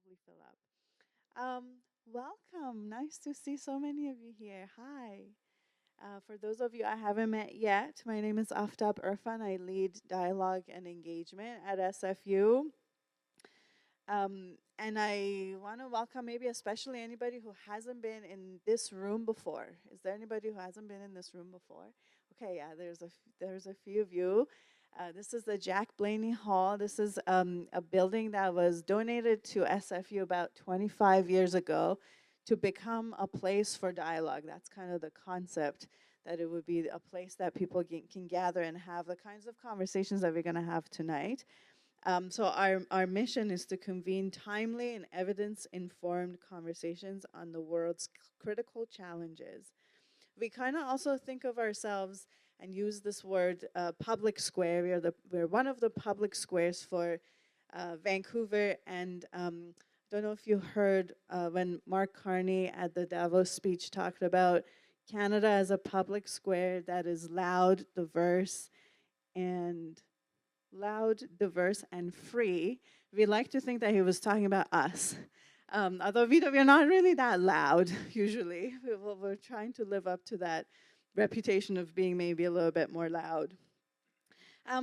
probably fill up. Welcome. Nice to see so many of you here. Hi. For those of you I haven't met yet, my name is Aftab Irfan. I lead dialogue and engagement at SFU. And I want to welcome maybe especially anybody who hasn't been in this room before. Is there anybody who hasn't been in this room before? Okay, yeah, there's a few of you. This is the Jack Blaney Hall. This is a building that was donated to SFU about 25 years ago to become a place for dialogue. That's kind of the concept, that it would be a place that people can gather and have the kinds of conversations that we're going to have tonight. So our mission is to convene timely and evidence-informed conversations on the world's critical challenges. We kind of also think of ourselves and use this word public square. We're one of the public squares for Vancouver, and don't know if you heard when Mark Carney at the Davos speech talked about Canada as a public square that is and diverse, and free. We like to think that he was talking about us. Although we're not really that loud, usually. We're trying to live up to that reputation of being maybe a little bit more loud.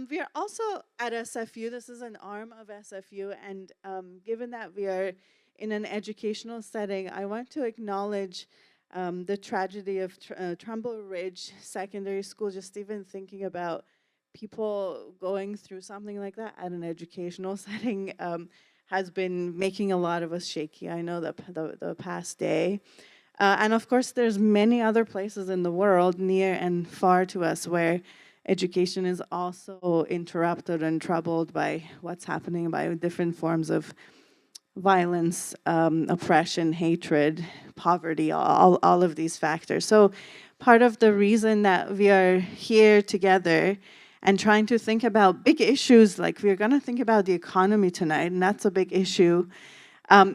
We are also at SFU. This is an arm of SFU, and given that we are in an educational setting, I want to acknowledge the tragedy of Trumbull Ridge Secondary School. Just even thinking about people going through something like that at an educational setting has been making a lot of us shaky. I know the past day. And of course, there's many other places in the world, near and far to us, where education is also interrupted and troubled by what's happening, by different forms of violence, oppression, hatred, poverty, all of these factors. So part of the reason that we are here together and trying to think about big issues, like we're going to think about the economy tonight, and that's a big issue,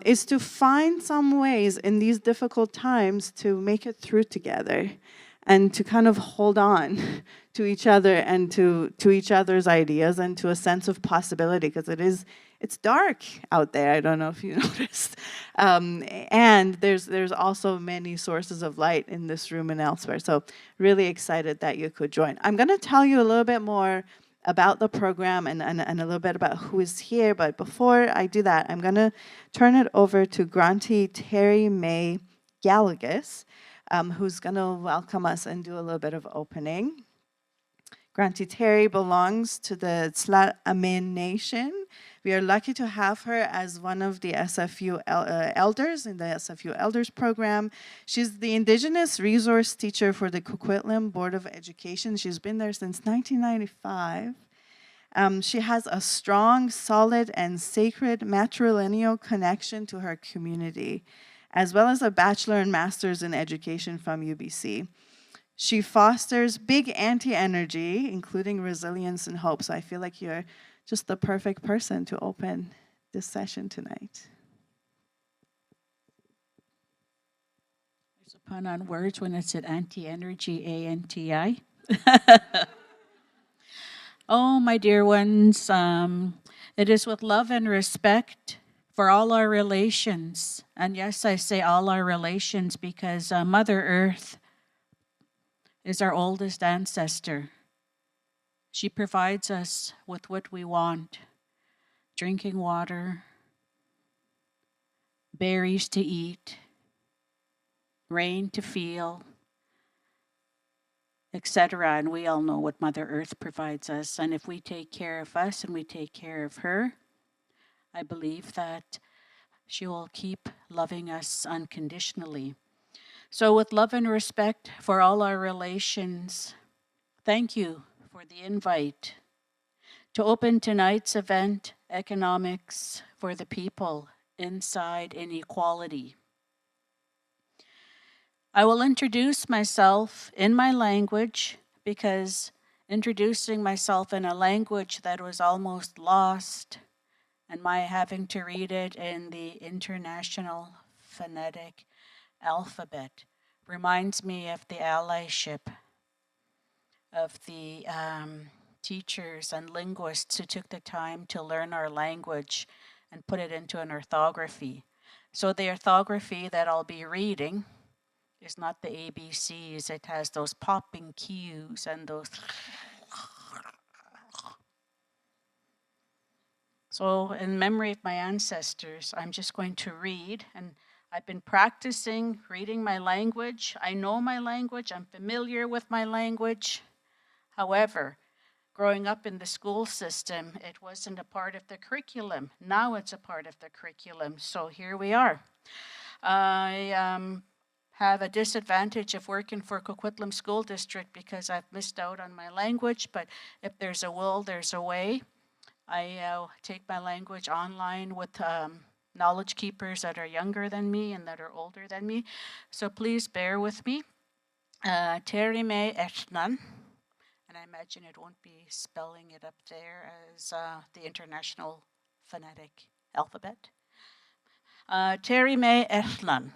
is to find some ways in these difficult times to make it through together and to kind of hold on to each other and to each other's ideas and to a sense of possibility, because it's dark out there. I don't know if you noticed. And there's also many sources of light in this room and elsewhere. So really excited that you could join. I'm going to tell you a little bit more about the program and a little bit about who is here. But before I do that, I'm going to turn it over to Grantee Terry May Gallagher, who's going to welcome us and do a little bit of opening. Grantee Terry belongs to the Tsla Amin Nation. We are lucky to have her as one of the SFU elders in the SFU Elders Program. She's the Indigenous Resource Teacher for the Coquitlam Board of Education. She's been there since 1995. She has a strong, solid, and sacred matrilineal connection to her community, as well as a bachelor and master's in education from UBC. She fosters big anti-energy, including resilience and hope. So I feel like you're just the perfect person to open this session tonight. There's a pun on words when it's an anti-energy, A-N-T-I. Oh, my dear ones, it is with love and respect for all our relations. And yes, I say all our relations because Mother Earth is our oldest ancestor. She provides us with what we want: drinking water, berries to eat, rain to feel, etc. And we all know what Mother Earth provides us. And if we take care of us and we take care of her, I believe that she will keep loving us unconditionally. So with love and respect for all our relations, thank you for the invite to open tonight's event, Economics for the People Inside Inequality. I will introduce myself in my language, because introducing myself in a language that was almost lost and my having to read it in the International Phonetic Alphabet reminds me of the allyship of the teachers and linguists who took the time to learn our language and put it into an orthography. So the orthography that I'll be reading is not the ABCs. It has those popping Qs and those. So in memory of my ancestors, I'm just going to read, and I've been practicing reading my language. I know my language. I'm familiar with my language. However, growing up in the school system, it wasn't a part of the curriculum. Now it's a part of the curriculum. So here we are. I have a disadvantage of working for Coquitlam School District because I've missed out on my language, but if there's a will, there's a way. I take my language online with knowledge keepers that are younger than me and that are older than me. So please bear with me. Terime Eshnan, and I imagine it won't be spelling it up there as the International Phonetic Alphabet. Terime Eshnan,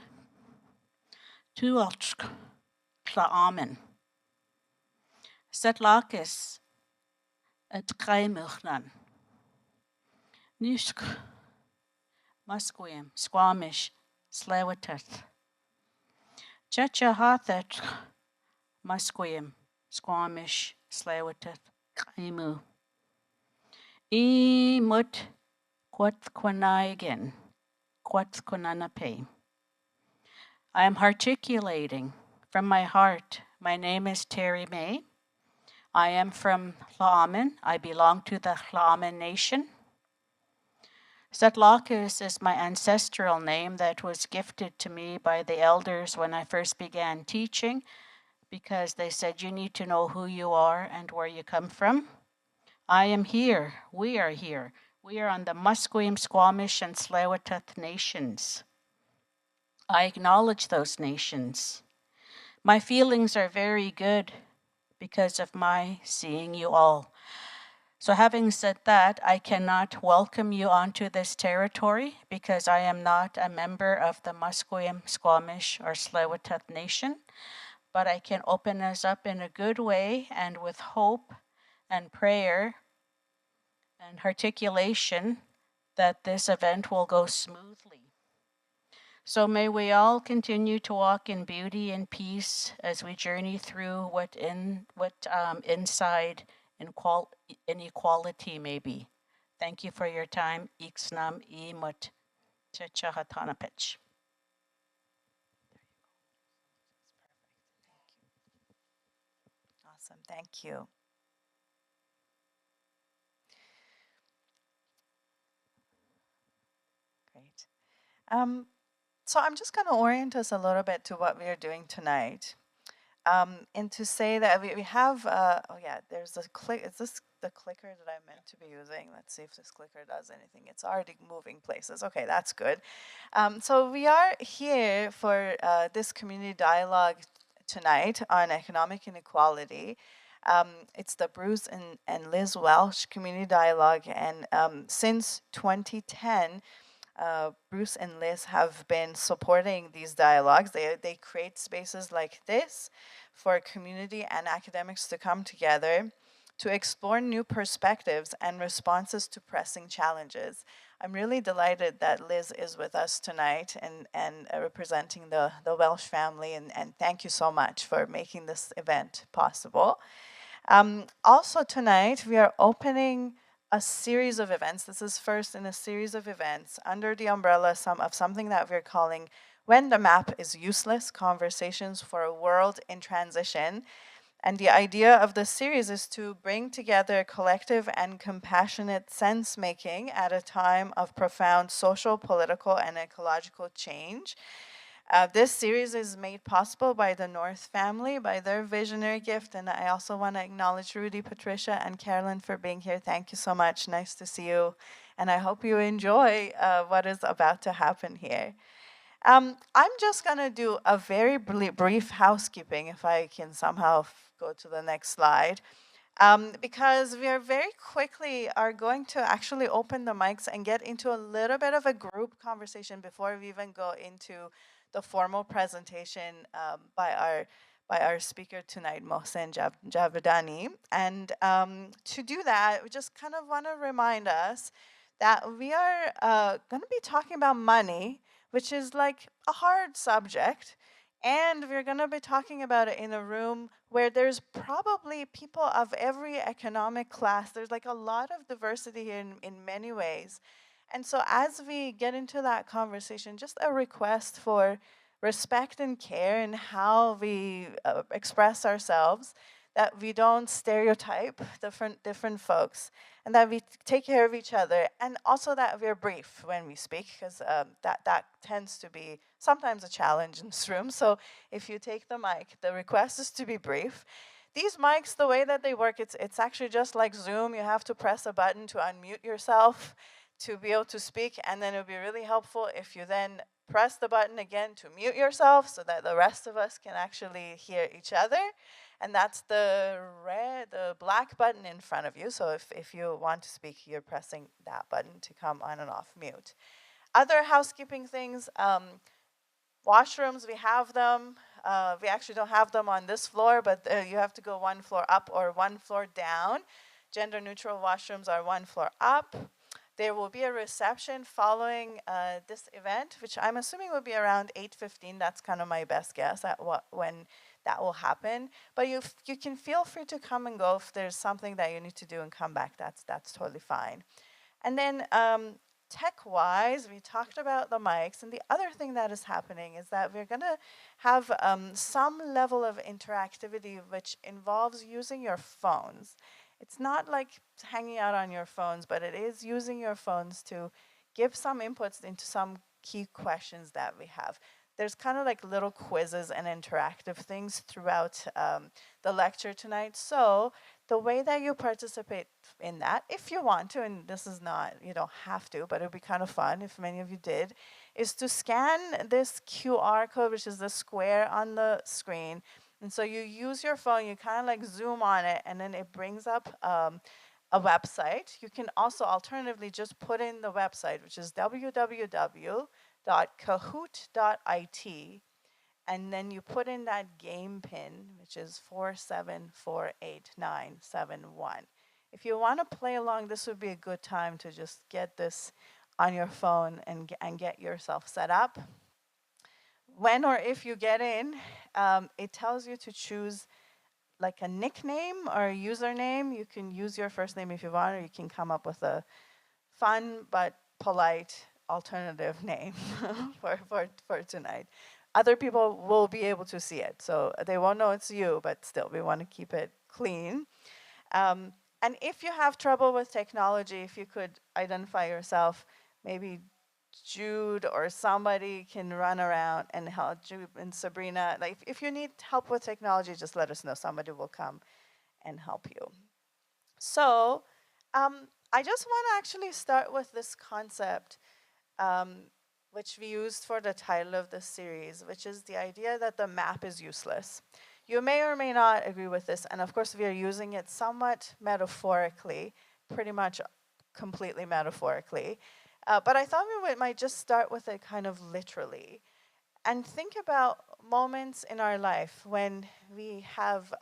Tuotsk, Klaamen, Setlakis, Tkaimuchnan, Nusk, Musqueam, Squamish, Slewateth, Chechahathet, Musqueam, Squamish, Slewateth, Kaimu, Mut, Quathquanaigan, Quathquananape. I am articulating from my heart. My name is Terry May. I am from Tla'amin. I belong to the Tla'amin Nation. Setlakis is my ancestral name that was gifted to me by the elders when I first began teaching, because they said you need to know who you are and where you come from. I am here. We are here. We are on the Musqueam, Squamish, and Tsleil-Waututh nations. I acknowledge those nations. My feelings are very good because of my seeing you all. So having said that, I cannot welcome you onto this territory because I am not a member of the Musqueam, Squamish, or Tsleil-Waututh Nation, but I can open us up in a good way and with hope and prayer and articulation that this event will go smoothly. So may we all continue to walk in beauty and peace as we journey through what inside inequality may be. Thank you for your time. Ixnam imut techahatanapich. Awesome. Thank you. Great. So I'm just going to orient us a little bit to what we are doing tonight. And to say that we have, oh yeah, there's a click. Is this the clicker that I'm meant to be using? Let's see if this clicker does anything. It's already moving places. Okay, that's good. So we are here for this community dialogue tonight on economic inequality. It's the Bruce and Liz Welsh Community Dialogue, and since 2010, Bruce and Liz have been supporting these dialogues. They create spaces like this for community and academics to come together to explore new perspectives and responses to pressing challenges. I'm really delighted that Liz is with us tonight and representing the Welsh family, and thank you so much for making this event possible. Also tonight, we are opening a series of events. This is first in a series of events under the umbrella of something that we're calling When the Map is Useless, Conversations for a World in Transition. And the idea of this series is to bring together collective and compassionate sense-making at a time of profound social, political, and ecological change. This series is made possible by the North family, by their visionary gift, and I also want to acknowledge Rudy, Patricia, and Carolyn for being here. Thank you so much. Nice to see you, and I hope you enjoy what is about to happen here. I'm just going to do a very brief housekeeping, if I can somehow go to the next slide. Because we are very quickly are going to actually open the mics and get into a little bit of a group conversation before we even go into the formal presentation by our speaker tonight, Mohsen Javdani. And to do that, we just kind of want to remind us that we are going to be talking about money, which is like a hard subject. And we're going to be talking about it in a room where there's probably people of every economic class. There's like a lot of diversity here in many ways. And so, as we get into that conversation, just a request for respect and care in how we express ourselves, that we don't stereotype different folks, and that we take care of each other, and also that we're brief when we speak, because that tends to be sometimes a challenge in this room. So if you take the mic, the request is to be brief. These mics, the way that they work, it's actually just like Zoom. You have to press a button to unmute yourself to be able to speak, and then it would be really helpful if you then press the button again to mute yourself so that the rest of us can actually hear each other. And that's the black button in front of you. So if you want to speak, you're pressing that button to come on and off mute. Other housekeeping things, washrooms, we have them. We actually don't have them on this floor, but you have to go one floor up or one floor down. Gender neutral washrooms are one floor up. There will be a reception following this event, which I'm assuming will be around 8:15. That's kind of my best guess at when that will happen. But you can feel free to come and go if there's something that you need to do and come back. That's totally fine. And then tech-wise, we talked about the mics, and the other thing that is happening is that we're going to have some level of interactivity which involves using your phones. It's not like hanging out on your phones, but it is using your phones to give some inputs into some key questions that we have. There's kind of like little quizzes and interactive things throughout the lecture tonight. So the way that you participate in that, if you want to, and this is not, you don't have to, but it would be kind of fun if many of you did, is to scan this QR code, which is the square on the screen. And so you use your phone, you kind of like zoom on it, and then it brings up a website. You can also alternatively just put in the website, which is www.kahoot.it, and then you put in that game pin, which is 4748971. If you want to play along, this would be a good time to just get this on your phone and get yourself set up. When or if you get in, it tells you to choose like a nickname or a username. You can use your first name if you want, or you can come up with a fun but polite alternative name for tonight. Other people will be able to see it, so they won't know it's you, but still, we want to keep it clean. And if you have trouble with technology, if you could identify yourself, maybe Jude or somebody can run around and help. Jude and Sabrina, like if you need help with technology, just let us know. Somebody will come and help you. So I just want to actually start with this concept, which we used for the title of this series, which is the idea that the map is useless. You may or may not agree with this, and of course we are using it somewhat metaphorically, pretty much completely metaphorically. But I thought we might just start with it kind of literally and think about moments in our life when we have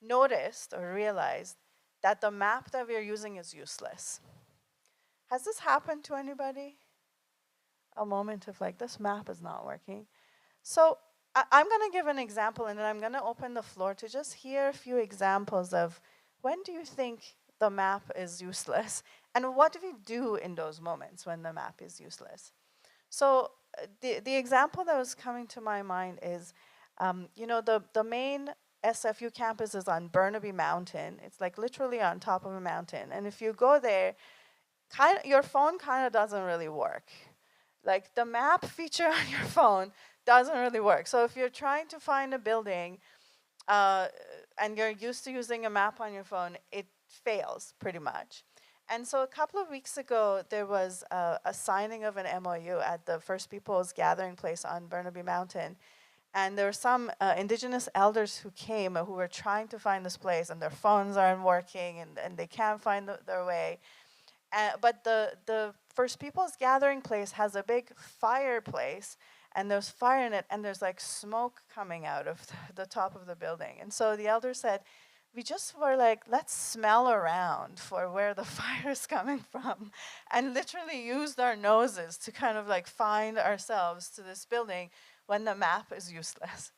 noticed or realized that the map that we're using is useless. Has this happened to anybody? A moment of like, this map is not working. So I'm going to give an example, and then I'm going to open the floor to just hear a few examples of when do you think the map is useless, and what do we do in those moments when the map is useless? So the example that was coming to my mind is, the main SFU campus is on Burnaby Mountain. It's like literally on top of a mountain. And if you go there, your phone kind of doesn't really work. Like the map feature on your phone doesn't really work. So if you're trying to find a building and you're used to using a map on your phone, it fails pretty much. And so a couple of weeks ago, there was a signing of an MOU at the First Peoples Gathering Place on Burnaby Mountain. And there were some indigenous elders who came who were trying to find this place, and their phones aren't working, and they can't find their way. But the First Peoples Gathering Place has a big fireplace, and there's fire in it, and there's like smoke coming out of the top of the building. And so the elder said, we just were like, let's smell around for where the fire is coming from, and literally used our noses to kind of like find ourselves to this building when the map is useless.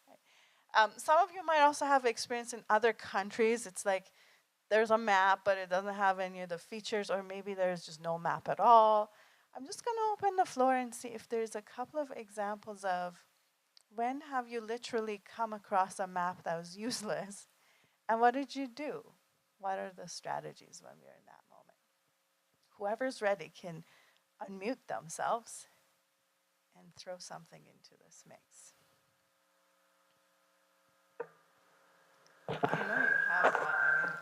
Some of you might also have experience in other countries. It's like there's a map, but it doesn't have any of the features, or maybe there's just no map at all. I'm just going to open the floor and see if there's a couple of examples of when have you literally come across a map that was useless, and what did you do? What are the strategies when we're in that moment? Whoever's ready can unmute themselves and throw something into this mix. I know you have one. I mean,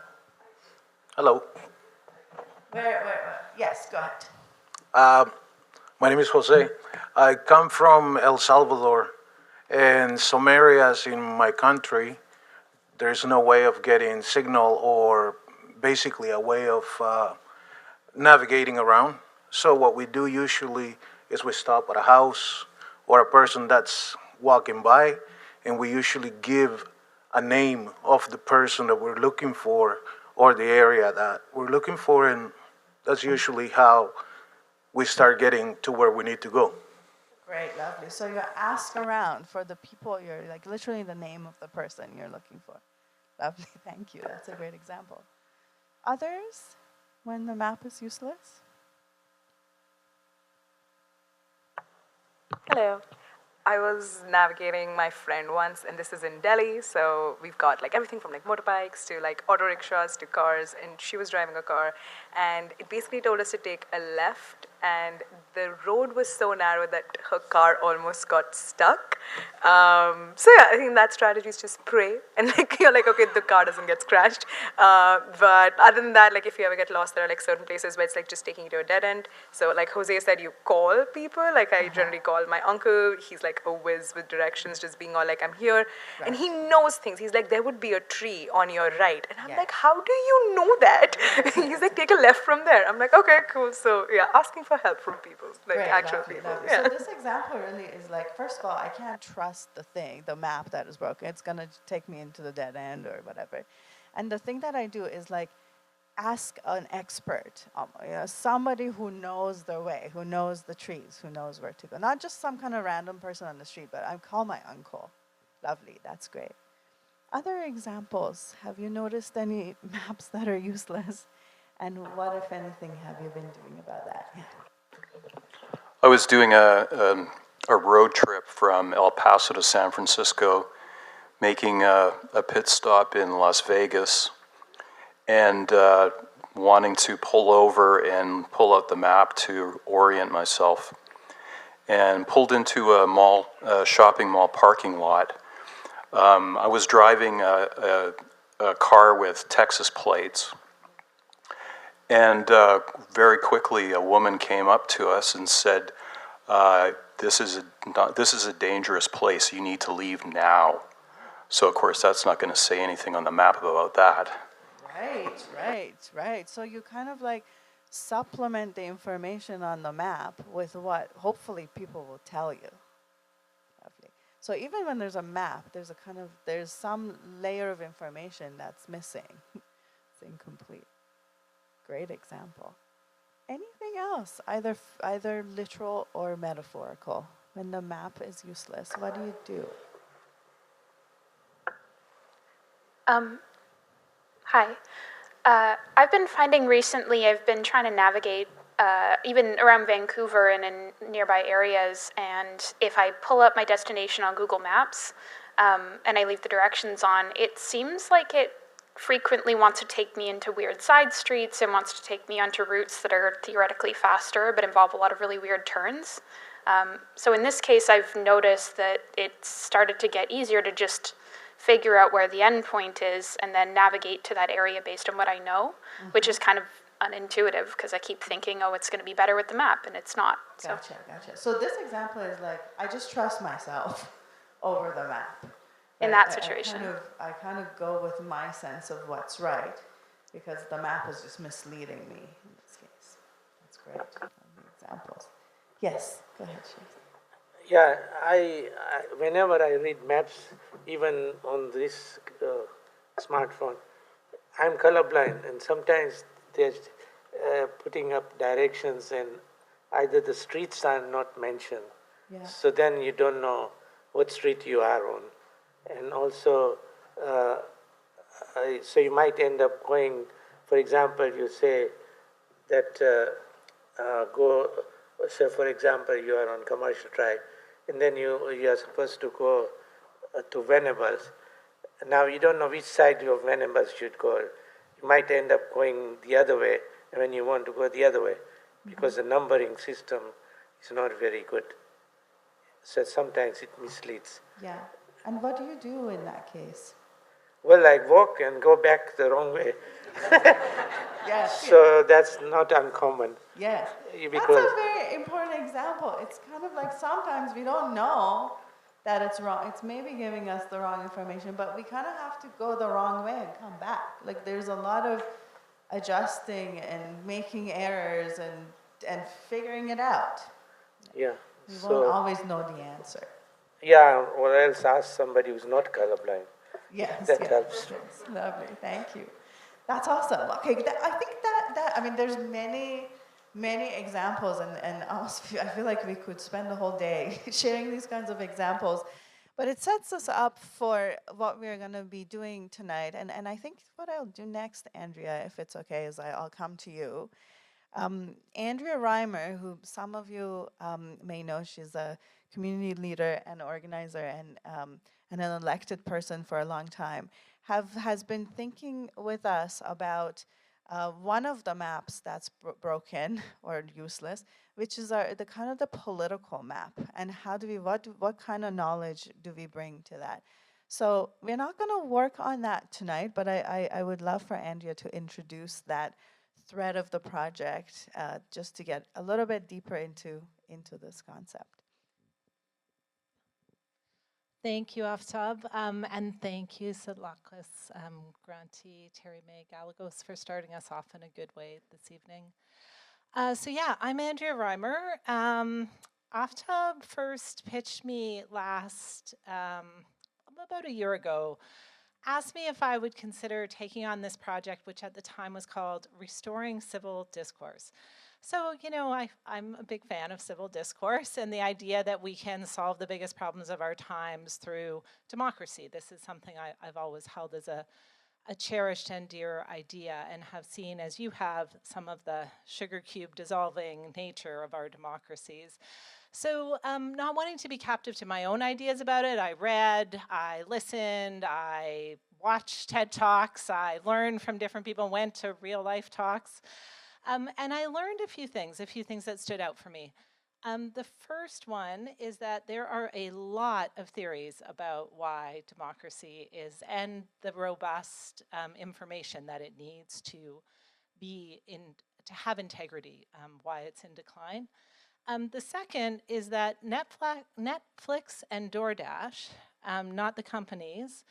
Hello. where? Yes, go ahead. My name is Jose. I come from El Salvador. In some areas in my country, there's no way of getting signal or basically a way of navigating around. So what we do usually is we stop at a house or a person that's walking by, and we usually give a name of the person that we're looking for or the area that we're looking for, and that's usually how we start getting to where we need to go. Great, lovely. So you ask around for the people you're like literally the name of the person you're looking for. Lovely, thank you. That's a great example. Others, when the map is useless? Hello. I was navigating my friend once, and this is in Delhi, so we've got like everything from like motorbikes to like auto rickshaws to cars, and she was driving a car, and it basically told us to take a left, and the road was so narrow that her car almost got stuck. So yeah, I think that strategy is just pray, and like you're like, okay, the car doesn't get scratched. But other than that, like if you ever get lost, there are like certain places where it's like just taking you to a dead end. So like Jose said, you call people. Like I generally call my uncle. He's like a whiz with directions, just being all like, I'm here. Right. And he knows things. He's like, there would be a tree on your right. And I'm Yeah. like, how do you know that? He's like, take a left from there. I'm like, okay, cool. So yeah, asking for help from people, like Great, actual lovely, people. lovely. Yeah. So this example really is like, first of all, I can't trust the map that is broken. It's gonna take me into the dead end or whatever. And the thing that I do is like, ask an expert, somebody who knows their way, who knows the trees, who knows where to go. Not just some kind of random person on the street, but I call my uncle. Lovely, that's great. Other examples, have you noticed any maps that are useless? And what, if anything, have you been doing about that? Yeah. I was doing a road trip from El Paso to San Francisco, making a pit stop in Las Vegas, and wanting to pull over and pull out the map to orient myself, and pulled into a shopping mall parking lot. I was driving a car with Texas plates, and very quickly a woman came up to us and said, this is a dangerous place, you need to leave now. So of course that's not going to say anything on the map about that. Right. So you kind of like supplement the information on the map with what hopefully people will tell you. Lovely. So even when there's a map, there's some layer of information that's missing. It's incomplete. Great example. Anything else, either literal or metaphorical? When the map is useless, what do you do? Hi. I've been finding recently, I've been trying to navigate even around Vancouver and in nearby areas, and if I pull up my destination on Google Maps and I leave the directions on, it seems like it frequently wants to take me into weird side streets and wants to take me onto routes that are theoretically faster but involve a lot of really weird turns. So in this case, I've noticed that it's started to get easier to just figure out where the end point is and then navigate to that area based on what I know, which is kind of unintuitive because I keep thinking, oh, it's going to be better with the map, and it's not. Gotcha. So this example is like, I just trust myself over the map. In Right? that situation. I kind of go with my sense of what's right because the map is just misleading me in this case. That's great. Examples. Yes, go ahead, Shiv. Yeah, I whenever I read maps, even on this smartphone, I'm colorblind, and sometimes they're putting up directions, and either the streets are not mentioned, so then you don't know what street you are on, and also, so you might end up going. For example, you say that go. So, for example, you are on Commercial Drive, and then you are supposed to go to Venables. Now you don't know which side of Venables should go. You might end up going the other way when you want to go the other way, because the numbering system is not very good. So sometimes it misleads. Yeah. And what do you do in that case? Well, I walk and go back the wrong way. Yes. So that's not uncommon. Yes. Because That's a very important example. It's kind of like sometimes we don't know that it's wrong. It's maybe giving us the wrong information, but we kind of have to go the wrong way and come back. Like there's a lot of adjusting and making errors and figuring it out. yeah. We So won't always know the answer. yeah, or else ask somebody who's not colorblind. Yes, That yes, helps. yes. Lovely, thank you. That's awesome. Okay, I think that I mean, there's many examples, and also, I feel like we could spend the whole day sharing these kinds of examples. But it sets us up for what we're going to be doing tonight. And I think what I'll do next, Andrea, if it's okay, is I'll come to you. Andrea Reimer, who some of you may know, she's a community leader and organizer and an elected person for a long time, has been thinking with us about one of the maps that's broken or useless, which is the kind of the political map, and how do we what kind of knowledge do we bring to that? So we're not going to work on that tonight, but I would love for Andrea to introduce that thread of the project, just to get a little bit deeper into this concept. Thank you, Aftab, and thank you, Sidlakis, Grantee, Terry May Galagos, for starting us off in a good way this evening. So yeah, I'm Andrea Reimer. Aftab first pitched me about a year ago, asked me if I would consider taking on this project, which at the time was called Restoring Civil Discourse. So, you know, I'm a big fan of civil discourse and the idea that we can solve the biggest problems of our times through democracy. This is something I've always held as a cherished and dear idea, and have seen, as you have, some of the sugar cube dissolving nature of our democracies. So not wanting to be captive to my own ideas about it, I read, I listened, I watched TED Talks, I learned from different people, went to real life talks, and I learned a few things that stood out for me. The first one is that there are a lot of theories about why democracy is, and the robust information that it needs to have integrity, why it's in decline. The second is that Netflix and DoorDash, not the companies,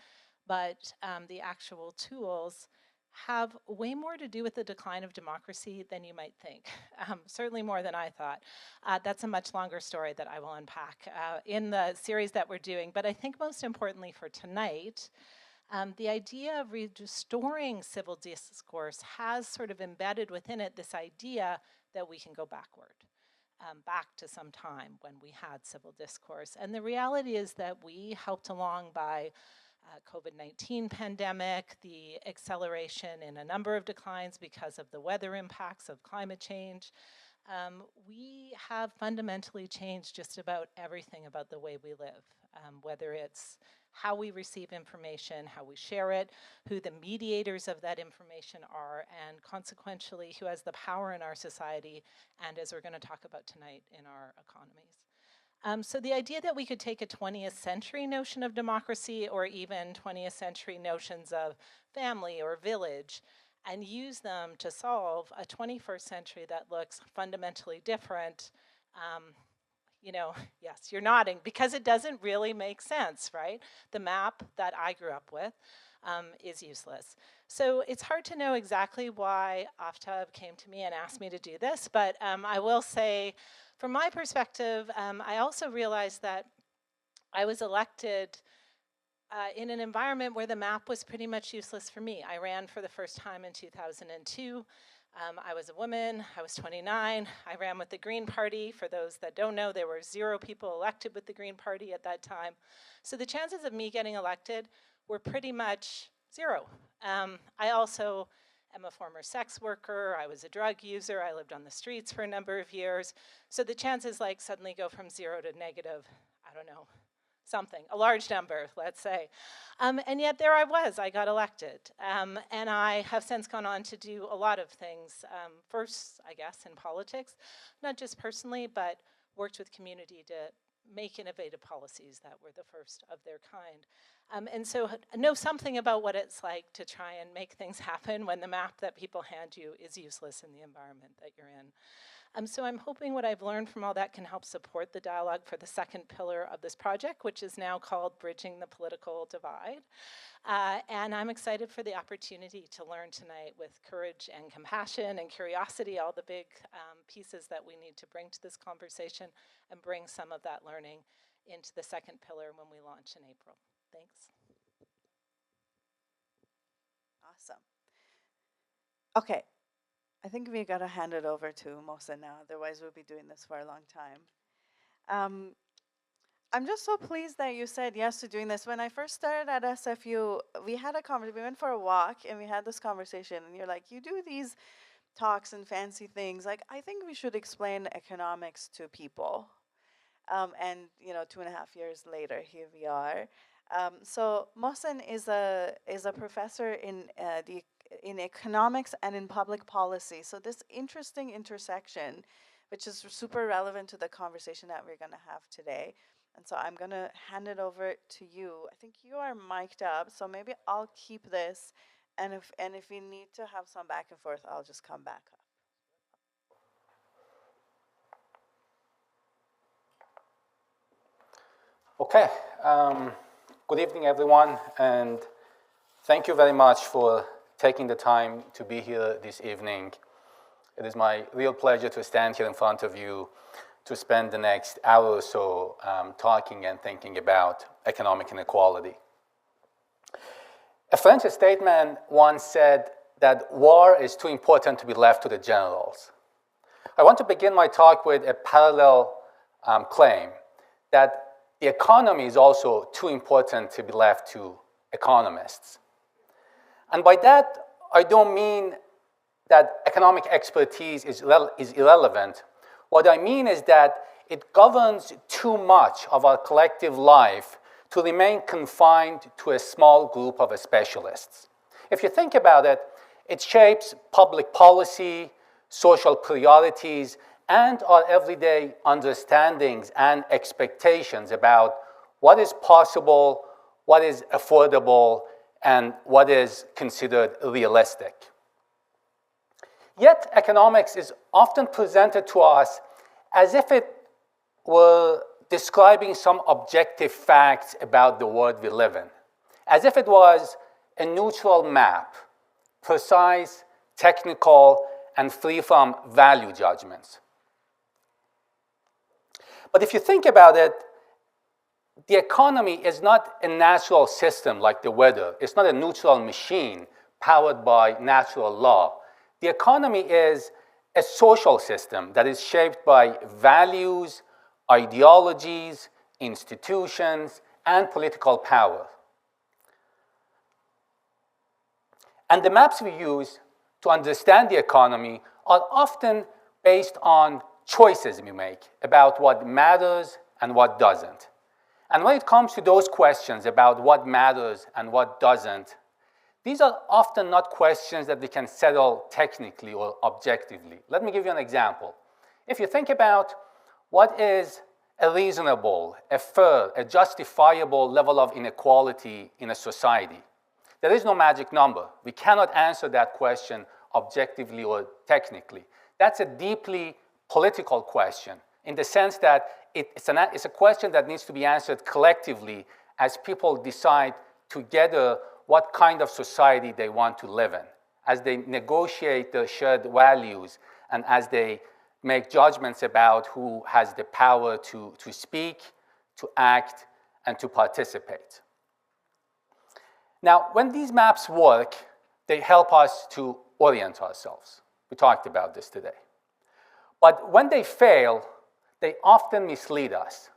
but the actual tools, have way more to do with the decline of democracy than you might think, certainly more than I thought. That's a much longer story that I will unpack in the series that we're doing. But I think most importantly for tonight, the idea of restoring civil discourse has sort of embedded within it this idea that we can go backward. Back to some time when we had civil discourse. And the reality is that we, helped along by COVID-19 pandemic, the acceleration in a number of declines because of the weather impacts of climate change, we have fundamentally changed just about everything about the way we live, whether it's how we receive information, how we share it, who the mediators of that information are, and consequentially who has the power in our society, and as we're going to talk about tonight, in our economies. So the idea that we could take a 20th century notion of democracy, or even 20th century notions of family or village, and use them to solve a 21st century that looks fundamentally different, you know, yes, you're nodding, because it doesn't really make sense, right? The map that I grew up with is useless. So it's hard to know exactly why Aftab came to me and asked me to do this, but I will say, from my perspective, I also realized that I was elected in an environment where the map was pretty much useless for me. I ran for the first time in 2002. I was a woman, I was 29. I ran with the Green Party. For those that don't know, there were 0 people elected with the Green Party at that time. So the chances of me getting elected were pretty much 0. I also am a former sex worker. I was a drug user. I lived on the streets for a number of years. So the chances like suddenly go from 0 to negative, I don't know, something, a large number, let's say. And yet there I was, I got elected. And I have since gone on to do a lot of things. First, I guess, in politics, not just personally, but worked with community to make innovative policies that were the first of their kind. And so know something about what it's like to try and make things happen when the map that people hand you is useless in the environment that you're in. So I'm hoping what I've learned from all that can help support the dialogue for the second pillar of this project, which is now called Bridging the Political Divide. And I'm excited for the opportunity to learn tonight with courage and compassion and curiosity, all the big pieces that we need to bring to this conversation, and bring some of that learning into the second pillar when we launch in April. Thanks. Awesome. Okay. I think we got to hand it over to Mohsen now, otherwise we'll be doing this for a long time. I'm just so pleased that you said yes to doing this. When I first started at SFU, we had a conversation, we went for a walk and we had this conversation, and you're like, you do these talks and fancy things, like, I think we should explain economics to people. And 2.5 years later, here we are. So Mohsen is a professor in economics and in public policy. So this interesting intersection, which is super relevant to the conversation that we're going to have today. And so I'm going to hand it over to you. I think you are mic'd up, so maybe I'll keep this. And if we need to have some back and forth, I'll just come back up. Okay, good evening everyone, and thank you very much for taking the time to be here this evening. It is my real pleasure to stand here in front of you to spend the next hour or so talking and thinking about economic inequality. A French statesman once said that war is too important to be left to the generals. I want to begin my talk with a parallel claim that the economy is also too important to be left to economists. And by that, I don't mean that economic expertise is irrelevant. What I mean is that it governs too much of our collective life to remain confined to a small group of specialists. If you think about it, it shapes public policy, social priorities, and our everyday understandings and expectations about what is possible, what is affordable, and what is considered realistic. Yet economics is often presented to us as if it were describing some objective facts about the world we live in, as if it was a neutral map, precise, technical, and free from value judgments. But if you think about it, the economy is not a natural system like the weather. It's not a neutral machine powered by natural law. The economy is a social system that is shaped by values, ideologies, institutions, and political power. And the maps we use to understand the economy are often based on choices we make about what matters and what doesn't. And when it comes to those questions about what matters and what doesn't, these are often not questions that we can settle technically or objectively. Let me give you an example. If you think about what is a reasonable, a fair, a justifiable level of inequality in a society, there is no magic number. We cannot answer that question objectively or technically. That's a deeply political question in the sense that it's a question that needs to be answered collectively as people decide together what kind of society they want to live in, as they negotiate their shared values and as they make judgments about who has the power to speak, to act, and to participate. Now, when these maps work, they help us to orient ourselves. We talked about this today. But when they fail, they often mislead us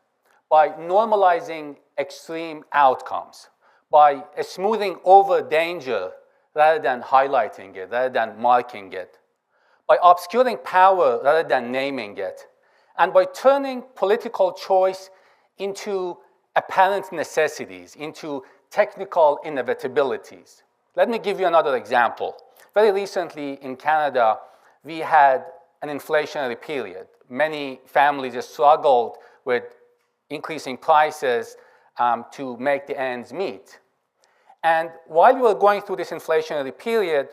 by normalizing extreme outcomes, by smoothing over danger rather than highlighting it, rather than marking it, by obscuring power rather than naming it, and by turning political choice into apparent necessities, into technical inevitabilities. Let me give you another example. Very recently in Canada, we had an inflationary period. Many families struggled with increasing prices to make the ends meet. And while we were going through this inflationary period,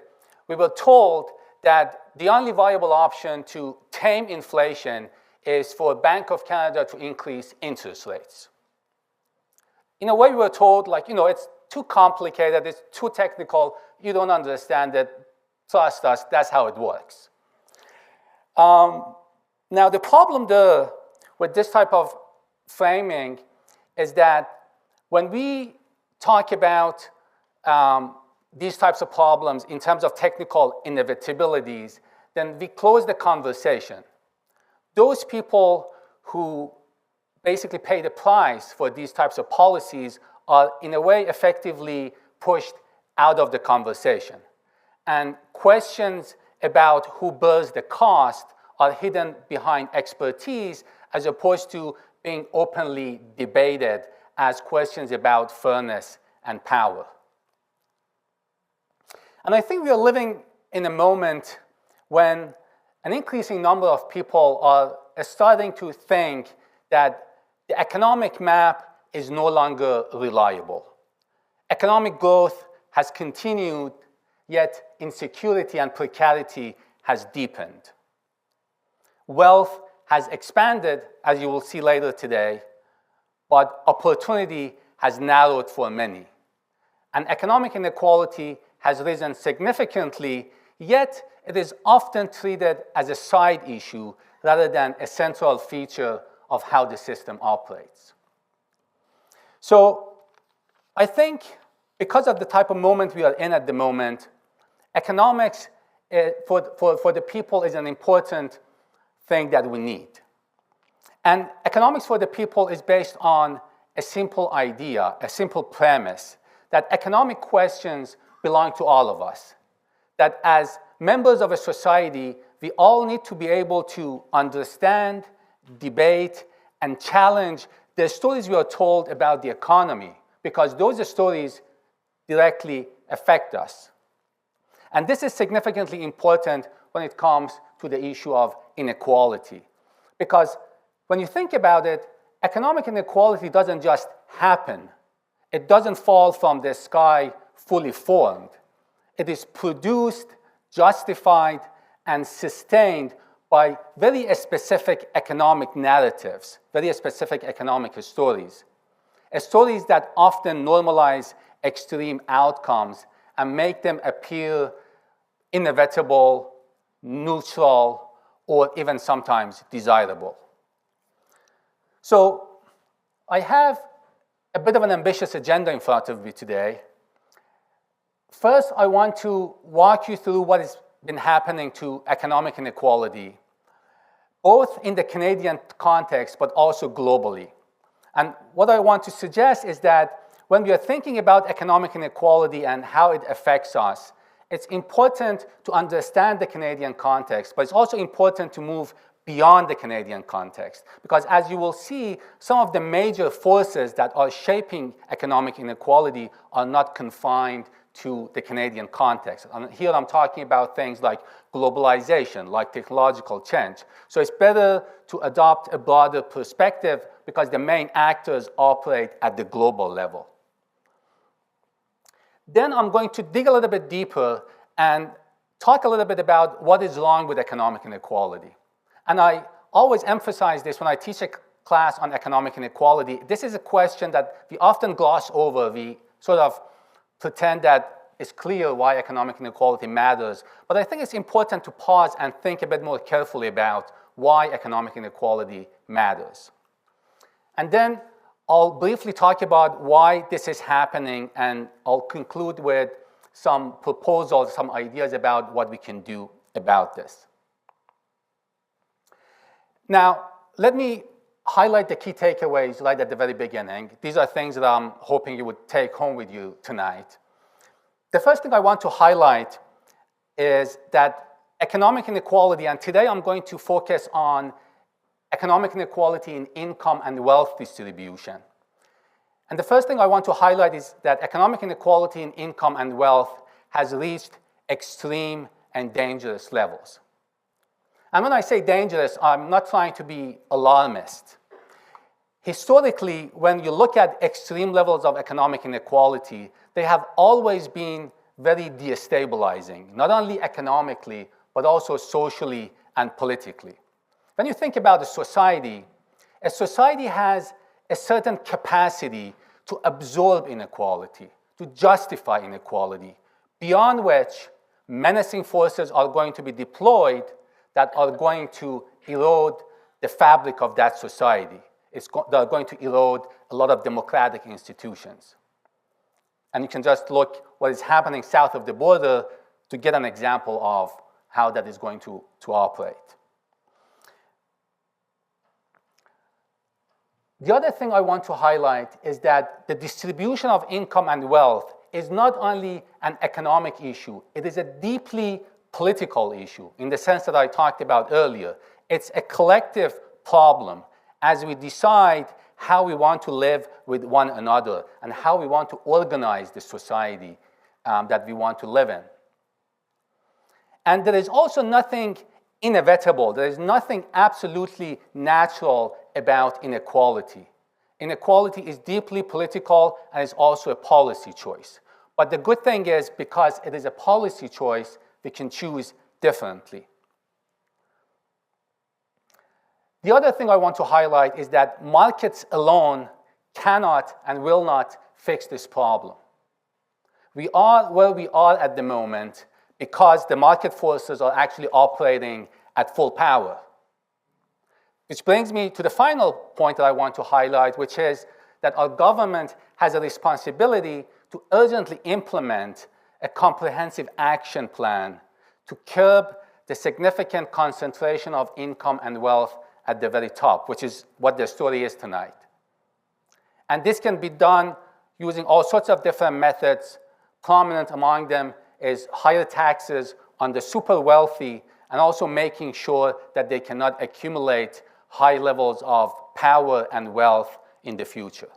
we were told that the only viable option to tame inflation is for Bank of Canada to increase interest rates. In a way, we were told, like, it's too complicated, it's too technical, you don't understand it, trust us, that's how it works. Now, the problem with this type of framing is that when we talk about these types of problems in terms of technical inevitabilities, then we close the conversation. Those people who basically pay the price for these types of policies are, in a way, effectively pushed out of the conversation. And questions about who bears the cost are hidden behind expertise as opposed to being openly debated as questions about fairness and power. And I think we are living in a moment when an increasing number of people are starting to think that the economic map is no longer reliable. Economic growth has continued, yet insecurity and precarity has deepened. Wealth has expanded, as you will see later today, but opportunity has narrowed for many. And economic inequality has risen significantly, yet it is often treated as a side issue rather than a central feature of how the system operates. So I think because of the type of moment we are in at the moment, economics for the people is an important thing that we need. And economics for the people is based on a simple idea, a simple premise, that economic questions belong to all of us. That as members of a society, we all need to be able to understand, debate, and challenge the stories we are told about the economy, because those stories directly affect us. And this is significantly important when it comes to the issue of inequality. Because when you think about it, economic inequality doesn't just happen. It doesn't fall from the sky fully formed. It is produced, justified, and sustained by very specific economic narratives, very specific economic stories. Stories that often normalize extreme outcomes and make them appear inevitable, neutral, or even sometimes desirable. So I have a bit of an ambitious agenda in front of me today. First, I want to walk you through what has been happening to economic inequality, both in the Canadian context, but also globally. And what I want to suggest is that when we are thinking about economic inequality and how it affects us, it's important to understand the Canadian context, but it's also important to move beyond the Canadian context. Because as you will see, some of the major forces that are shaping economic inequality are not confined to the Canadian context. And here I'm talking about things like globalization, like technological change. So it's better to adopt a broader perspective because the main actors operate at the global level. Then I'm going to dig a little bit deeper and talk a little bit about what is wrong with economic inequality. And I always emphasize this when I teach a class on economic inequality. This is a question that we often gloss over. We sort of pretend that it's clear why economic inequality matters. But I think it's important to pause and think a bit more carefully about why economic inequality matters. And then I'll briefly talk about why this is happening, and I'll conclude with some proposals, some ideas about what we can do about this. Now, let me highlight the key takeaways right at the very beginning. These are things that I'm hoping you would take home with you tonight. The first thing I want to highlight is that economic inequality, and today I'm going to focus on economic inequality in income and wealth distribution. And the first thing I want to highlight is that economic inequality in income and wealth has reached extreme and dangerous levels. And when I say dangerous, I'm not trying to be alarmist. Historically, when you look at extreme levels of economic inequality, they have always been very destabilizing, not only economically, but also socially and politically. When you think about a society has a certain capacity to absorb inequality, to justify inequality, beyond which menacing forces are going to be deployed that are going to erode the fabric of that society. They're going to erode a lot of democratic institutions. And you can just look what is happening south of the border to get an example of how that is going to operate. The other thing I want to highlight is that the distribution of income and wealth is not only an economic issue, it is a deeply political issue in the sense that I talked about earlier. It's a collective problem as we decide how we want to live with one another and how we want to organize the society that we want to live in. And there is also nothing inevitable, there is nothing absolutely natural about inequality. Inequality is deeply political and is also a policy choice. But the good thing is, because it is a policy choice, we can choose differently. The other thing I want to highlight is that markets alone cannot and will not fix this problem. We are where we are at the moment because the market forces are actually operating at full power. Which brings me to the final point that I want to highlight, which is that our government has a responsibility to urgently implement a comprehensive action plan to curb the significant concentration of income and wealth at the very top, which is what the story is tonight. And this can be done using all sorts of different methods. Prominent among them is higher taxes on the super wealthy and also making sure that they cannot accumulate high levels of power and wealth in the future.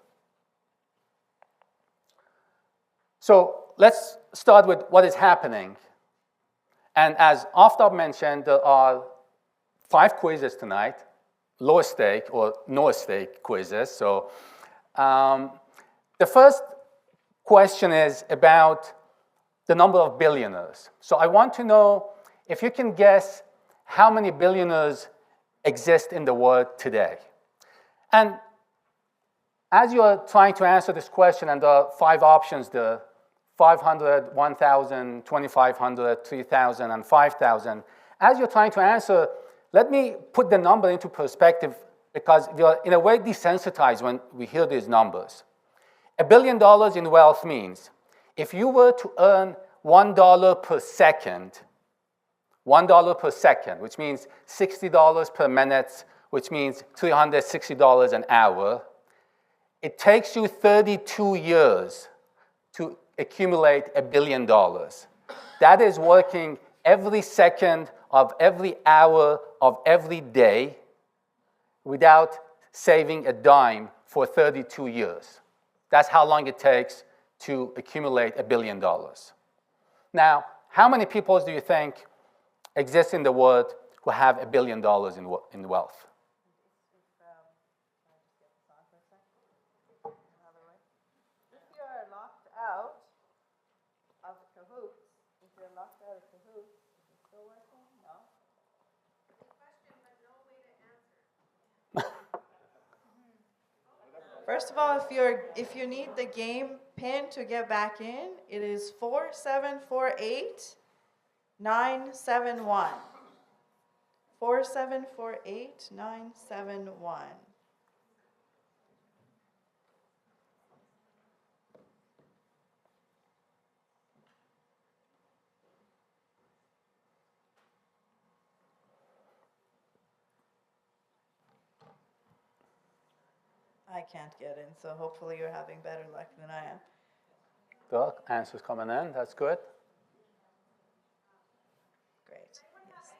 So let's start with what is happening. And as Aftab mentioned, there are 5 quizzes tonight, low stake or no stake quizzes. So the first question is about the number of billionaires. So I want to know if you can guess how many billionaires exist in the world today. And as you are trying to answer this question, and there are 5 options there, 500, 1,000, 2,500, 3,000, and 5,000. As you're trying to answer, let me put the number into perspective because we are in a way desensitized when we hear these numbers. $1 billion in wealth means if you were to earn $1 per second, $1 per second, which means $60 per minute, which means $360 an hour, it takes you 32 years to accumulate $1 billion. That is working every second of every hour of every day without saving a dime for 32 years. That's how long it takes to accumulate $1 billion. Now, how many people do you think exist in the world who have $1 billion in wealth? If you are locked out of Cahoots, if you're locked out of Cahoots, is it still working? No? First of all, if you need the game pin to get back in, it is 4748 971. 4748 971. I can't get in, so hopefully you're having better luck than I am. The answer's coming in. That's good. Great. Yes.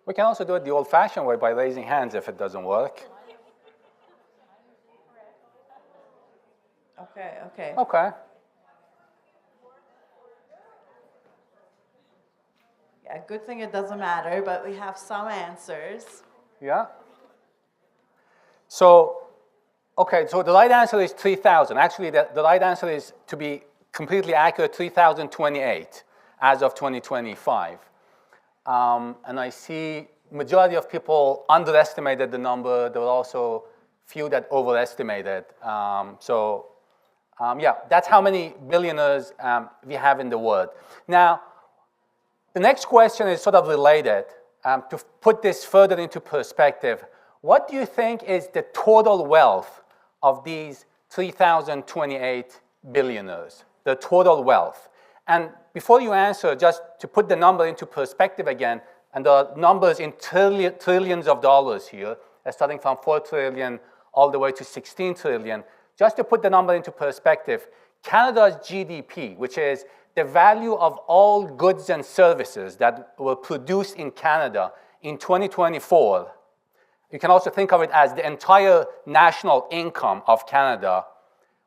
We can also do it the old-fashioned way by raising hands if it doesn't work. Okay, okay. Okay. Yeah, good thing it doesn't matter, but we have some answers. Yeah. So, okay, so the right answer is 3,000. Actually, the right answer is, to be completely accurate, 3,028 as of 2025. And I see majority of people underestimated the number. There were also few that overestimated. Yeah, that's how many billionaires we have in the world. Now, the next question is sort of related. To put this further into perspective, what do you think is the total wealth of these 3,028 billionaires? The total wealth. And before you answer, just to put the number into perspective again, and the numbers in trillions of dollars here, starting from 4 trillion all the way to 16 trillion. Just to put the number into perspective, Canada's GDP, which is the value of all goods and services that were produced in Canada in 2024, you can also think of it as the entire national income of Canada,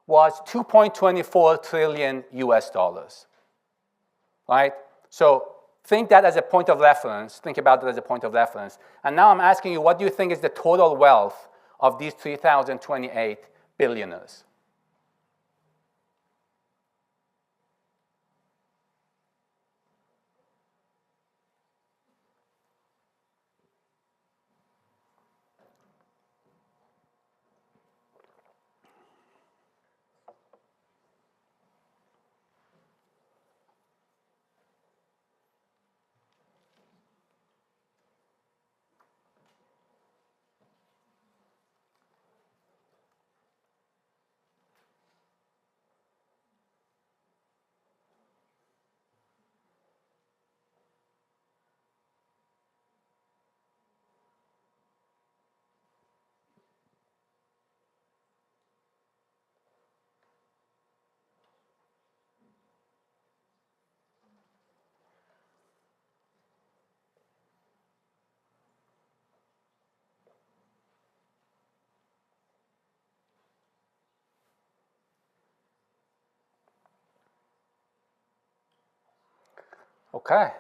was 2.24 trillion US dollars, right? So think that as a point of reference, think about it as a point of reference. And now I'm asking you, what do you think is the total wealth of these 3,028 billionaires? Okay.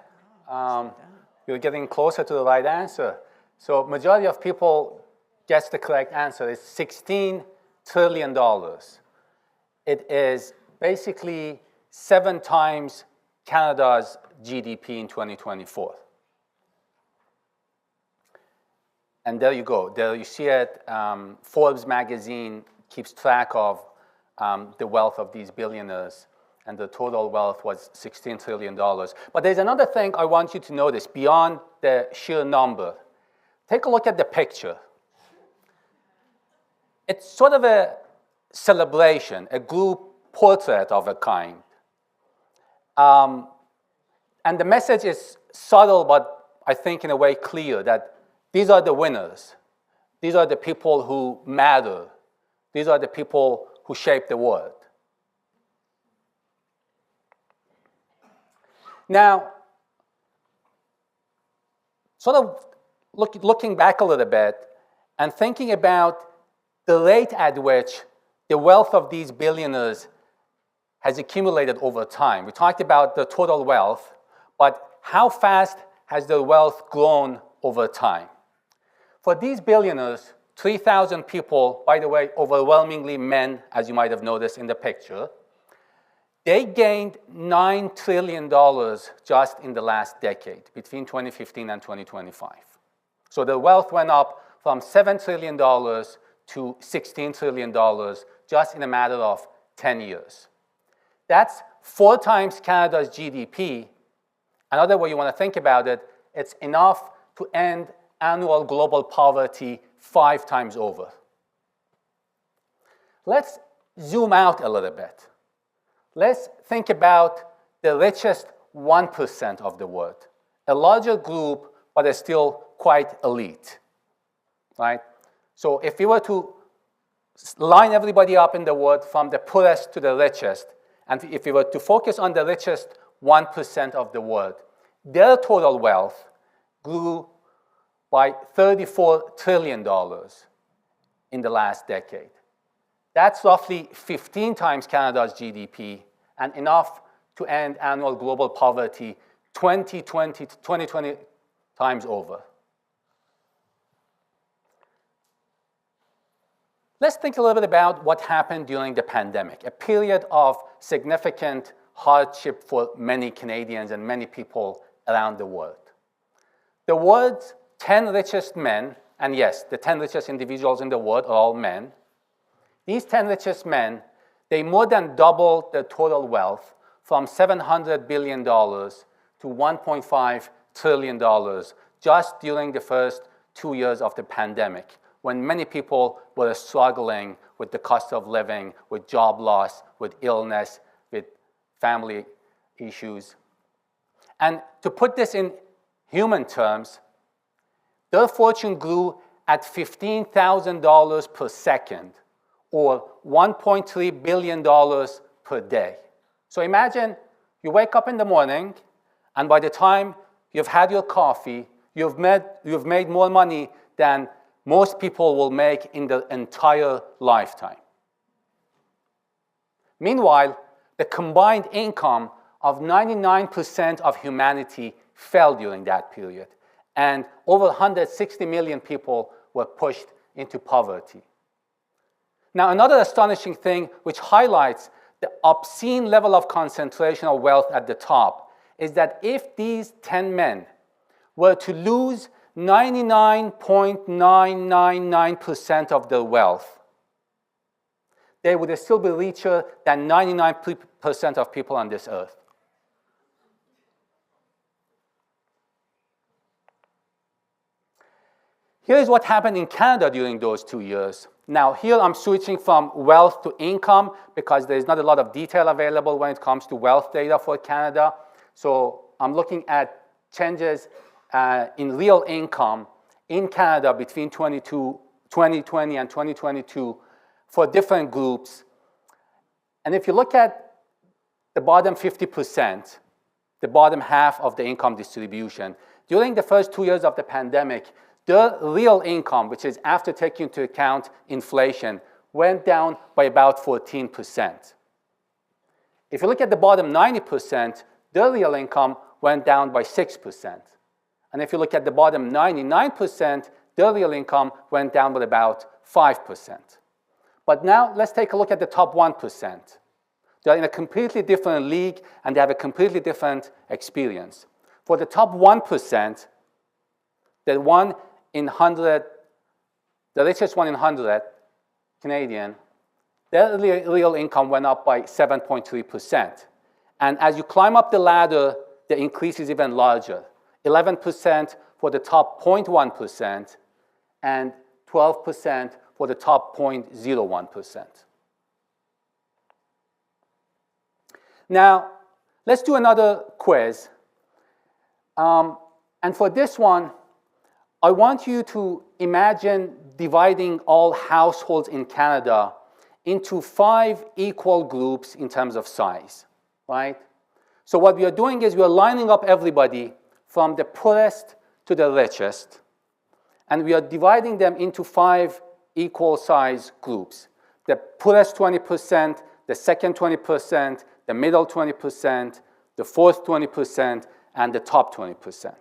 You're getting closer to the right answer. So majority of people guess the correct answer. It's $16 trillion. It is basically 7 times Canada's GDP in 2024. And there you go. There you see it. Forbes magazine keeps track of the wealth of these billionaires, and the total wealth was $16 trillion. But there's another thing I want you to notice beyond the sheer number. Take a look at the picture. It's sort of a celebration, a group portrait of a kind. And the message is subtle, but I think in a way clear, that these are the winners. These are the people who matter. These are the people who shape the world. Now, sort of looking back a little bit and thinking about the rate at which the wealth of these billionaires has accumulated over time. We talked about the total wealth, but how fast has the wealth grown over time? For these billionaires, 3,000 people, by the way, overwhelmingly men, as you might have noticed in the picture, they gained $9 trillion just in the last decade, between 2015 and 2025. So the wealth went up from $7 trillion to $16 trillion just in a matter of 10 years. That's 4 times Canada's GDP. Another way you want to think about it, it's enough to end annual global poverty 5 times over. Let's zoom out a little bit. let's think about the richest 1% of the world, a larger group, but it's still quite elite, right? So if we were to line everybody up in the world from the poorest to the richest, and if we were to focus on the richest 1% of the world, their total wealth grew by $34 trillion in the last decade. That's roughly 15 times Canada's GDP and enough to end annual global poverty 20 times over. Let's think a little bit about what happened during the pandemic, a period of significant hardship for many Canadians and many people around the world. The world's 10 richest men, and yes, the 10 richest individuals in the world are all men. These 10 richest men, they more than doubled their total wealth from $700 billion to $1.5 trillion just during the first 2 years of the pandemic, when many people were struggling with the cost of living, with job loss, with illness, with family issues. And to put this in human terms, their fortune grew at $15,000 per second, or $1.3 billion per day. So imagine you wake up in the morning, and by the time you've had your coffee, you've made more money than most people will make in their entire lifetime. Meanwhile, the combined income of 99% of humanity fell during that period, and over 160 million people were pushed into poverty. Now, another astonishing thing which highlights the obscene level of concentration of wealth at the top is that if these 10 men were to lose 99.999% of their wealth, they would still be richer than 99% of people on this earth. Here's what happened in Canada during those 2 years. Now, here I'm switching from wealth to income because there's not a lot of detail available when it comes to wealth data for Canada. So I'm looking at changes in real income in Canada between 2020 and 2022 for different groups. And if you look at the bottom 50%, the bottom half of the income distribution, during the first 2 years of the pandemic, the real income, which is after taking into account inflation, went down by about 14%. If you look at the bottom 90%, the real income went down by 6%. And if you look at the bottom 99%, the real income went down by about 5%. But now let's take a look at the top 1%. They're in a completely different league and they have a completely different experience. For the top 1%, the richest one in 100 Canadian, their real income went up by 7.3%. And as you climb up the ladder, the increase is even larger. 11% for the top 0.1% and 12% for the top 0.01%. Now, let's do another quiz. And for this one, I want you to imagine dividing all households in Canada into 5 equal groups in terms of size, right? So what we are doing is we are lining up everybody from the poorest to the richest, and we are dividing them into 5 equal size groups. The poorest 20%, the second 20%, the middle 20%, the fourth 20%, and the top 20%,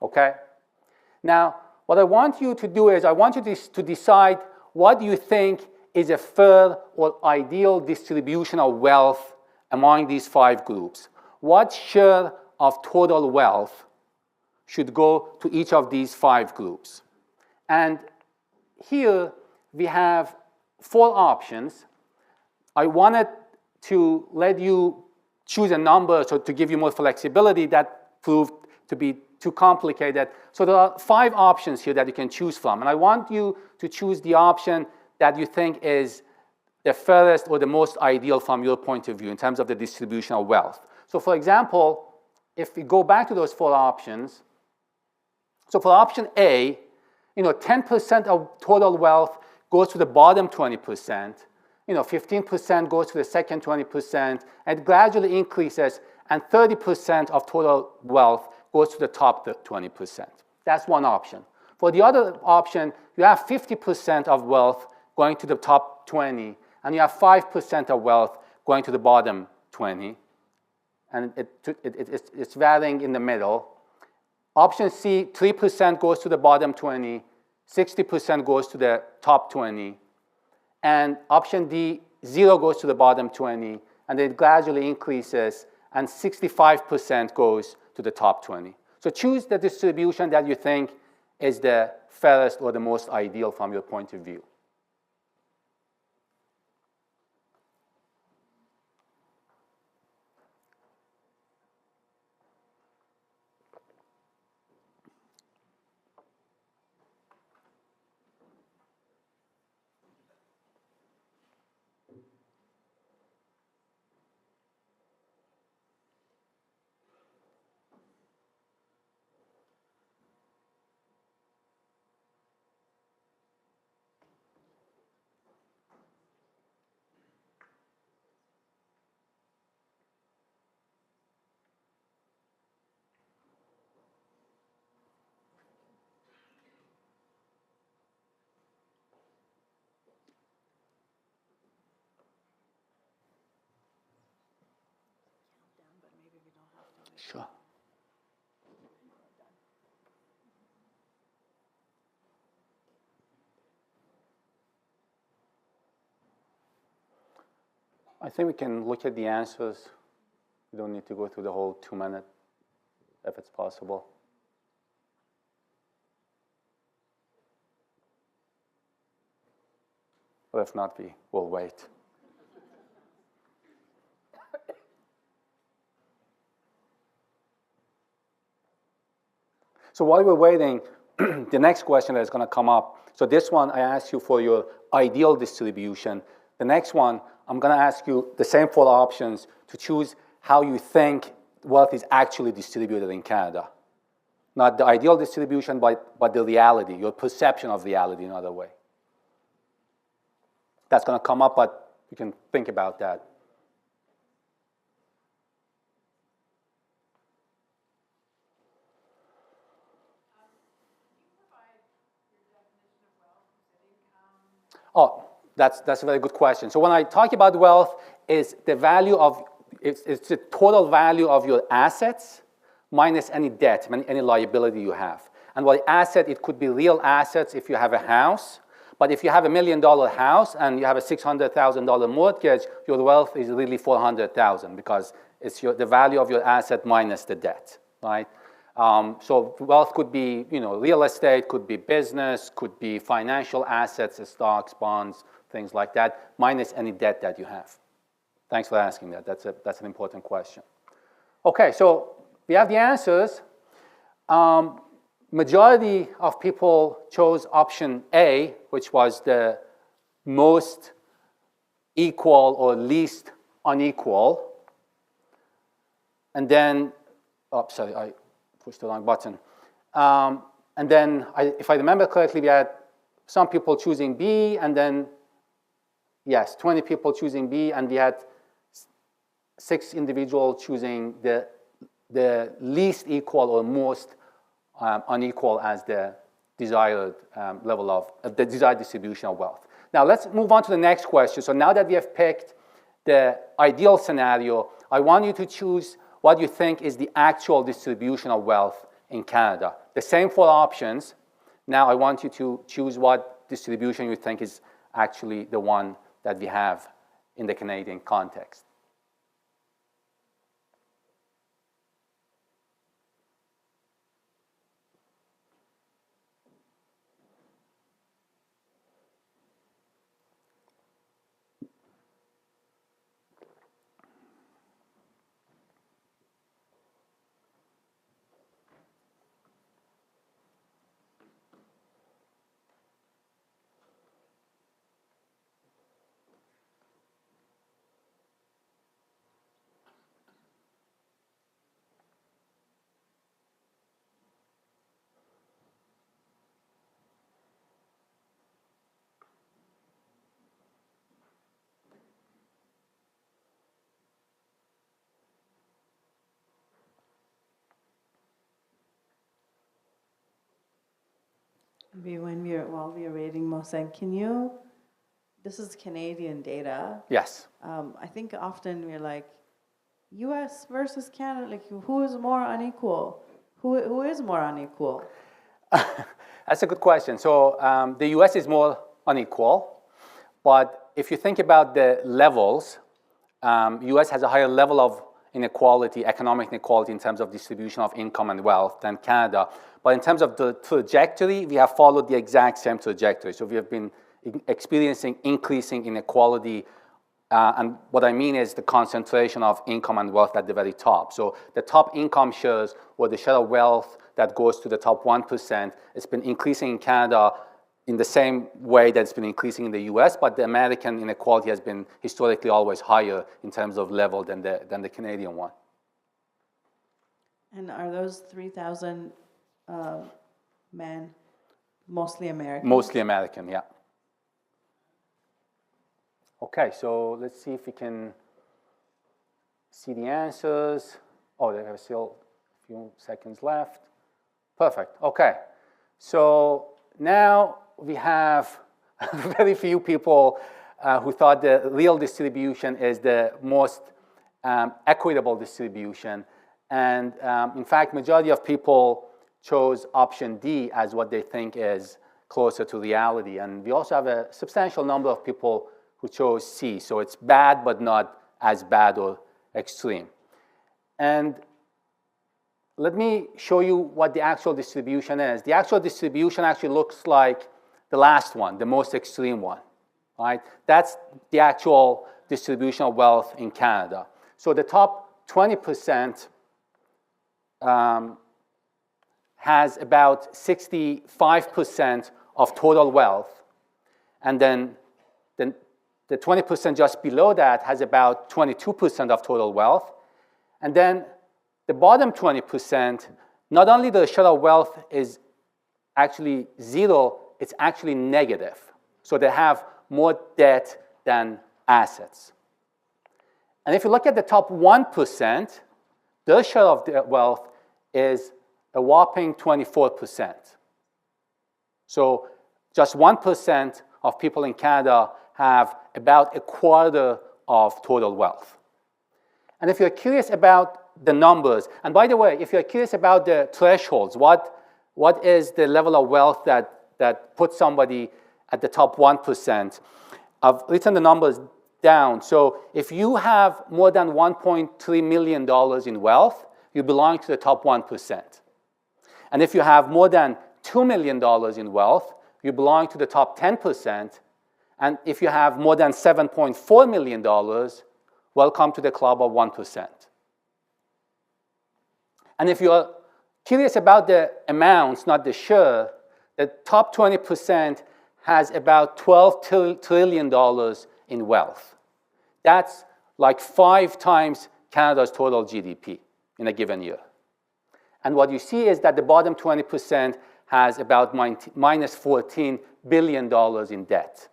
okay? Now, what I want you to do is I want you to decide what you think is a fair or ideal distribution of wealth among these 5 groups. What share of total wealth should go to each of these 5 groups? And here we have 4 options. I wanted to let you choose a number so to give you more flexibility. That proved to be too complicated. So there are 5 options here that you can choose from. And I want you to choose the option that you think is the fairest or the most ideal from your point of view in terms of the distribution of wealth. So for example, if we go back to those 4 options, so for option A, 10% of total wealth goes to the bottom 20%, 15% goes to the second 20%, and it gradually increases, and 30% of total wealth goes to the top 20%. That's one option. For the other option, you have 50% of wealth going to the top 20, and you have 5% of wealth going to the bottom 20, and it's varying in the middle. Option C, 3% goes to the bottom 20, 60% goes to the top 20, and option D, 0 goes to the bottom 20, and it gradually increases, and 65% goes to the top 20. So choose the distribution that you think is the fairest or the most ideal from your point of view. Sure. I think we can look at the answers. We don't need to go through the whole 2-minute, if it's possible. Or if not, we will wait. So while we're waiting, the next question that is going to come up, so this one I asked you for your ideal distribution. The next one, I'm going to ask you the same 4 options to choose how you think wealth is actually distributed in Canada. Not the ideal distribution, but the reality, your perception of reality in another way. That's going to come up, but you can think about that. Oh, that's a very good question. So when I talk about wealth, it's the value of, it's the total value of your assets minus any debt, any liability you have. And by asset, it could be real assets if you have a house. But if you have $1 million house and you have a $600,000 mortgage, your wealth is really $400,000 because it's the value of your asset minus the debt, right? So wealth could be, real estate, could be business, could be financial assets, stocks, bonds, things like that, minus any debt that you have. Thanks for asking that. That's an important question. Okay, so we have the answers. Majority of people chose option A, which was the most equal or least unequal. And then, sorry, I pushed the wrong button. And then, if I remember correctly, we had some people choosing B, and then, yes, 20 people choosing B, and we had 6 individuals choosing the least equal or most unequal as the desired level of the desired distribution of wealth. Now let's move on to the next question. So now that we have picked the ideal scenario, I want you to choose what you think is the actual distribution of wealth in Canada. The same 4 options. Now I want you to choose what distribution you think is actually the one that we have in the Canadian context. While we are waiting, Mohsen, this is Canadian data. Yes. I think often we're like, U.S. versus Canada, like who is more unequal? Who is more unequal? That's a good question. So the U.S. is more unequal, but if you think about the levels, U.S. has a higher level of inequality, economic inequality in terms of distribution of income and wealth than Canada. But in terms of the trajectory, we have followed the exact same trajectory. So we have been experiencing increasing inequality, and what I mean is the concentration of income and wealth at the very top. So the top income shares, or the share of wealth that goes to the top 1%, it's been increasing in Canada in the same way that it's been increasing in the US, but the American inequality has been historically always higher in terms of level than the Canadian one. And are those 3,000 men mostly American? Mostly American, yeah. Okay, so let's see if we can see the answers. Oh, there are still a few seconds left. Perfect, okay. So now we have very few people who thought the real distribution is the most equitable distribution. And in fact, majority of people chose option D as what they think is closer to reality. And we also have a substantial number of people who chose C. So it's bad, but not as bad or extreme. And let me show you what the actual distribution is. The actual distribution actually looks like the last one, the most extreme one, right? That's the actual distribution of wealth in Canada. So the top 20% has about 65% of total wealth, and then the 20% just below that has about 22% of total wealth, and then the bottom 20%, not only the share of wealth is actually zero, it's actually negative. So they have more debt than assets. And if you look at the top 1%, their share of the wealth is a whopping 24%. So just 1% of people in Canada have about a quarter of total wealth. And if you're curious about the numbers, and by the way, if you're curious about the thresholds, what is the level of wealth that puts somebody at the top 1%, I've written the numbers down. So if you have more than $1.3 million in wealth, you belong to the top 1%. And if you have more than $2 million in wealth, you belong to the top 10%. And if you have more than $7.4 million, welcome to the club of 1%. And if you're curious about the amounts, not the share, the top 20% has about $12 trillion in wealth. That's like 5 times Canada's total GDP in a given year. And what you see is that the bottom 20% has about minus $14 billion in debt.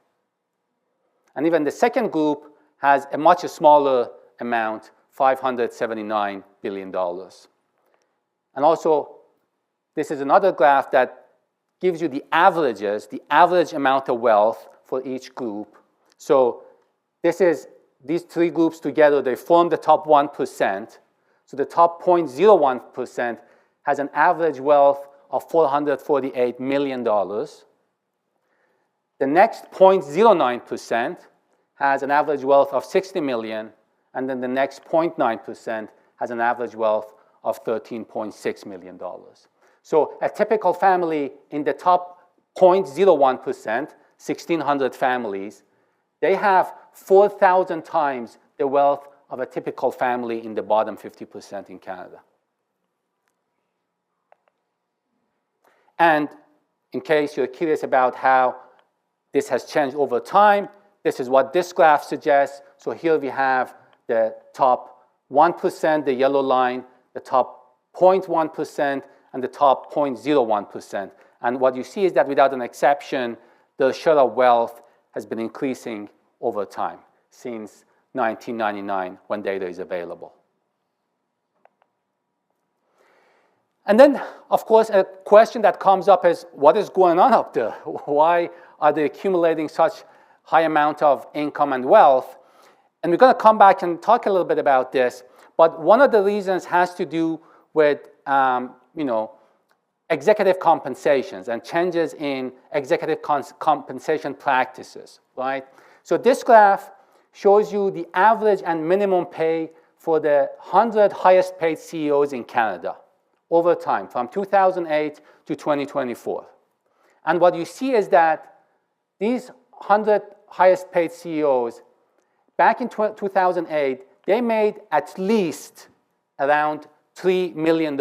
And even the second group has a much smaller amount, $579 billion. And also, this is another graph that gives you the averages, the average amount of wealth for each group. So these 3 groups together, they form the top 1%. So the top 0.01% has an average wealth of $448 million. The next 0.09% has an average wealth of $60 million, and then the next 0.9% has an average wealth of $13.6 million. So a typical family in the top 0.01%, 1,600 families, they have 4,000 times the wealth of a typical family in the bottom 50% in Canada. And in case you're curious about how this has changed over time, this is what this graph suggests. So here we have the top 1%, the yellow line, the top 0.1%, and the top 0.01%. And what you see is that without an exception, the share of wealth has been increasing over time since 1999 when data is available. And then, of course, a question that comes up is, what is going on up there? Why are they accumulating such high amount of income and wealth? And we're going to come back and talk a little bit about this. But one of the reasons has to do with, executive compensations and changes in executive compensation practices, right? So this graph shows you the average and minimum pay for the 100 highest paid CEOs in Canada over time, from 2008 to 2024. And what you see is that these 100 highest paid CEOs, back in 2008, they made at least around $3 million.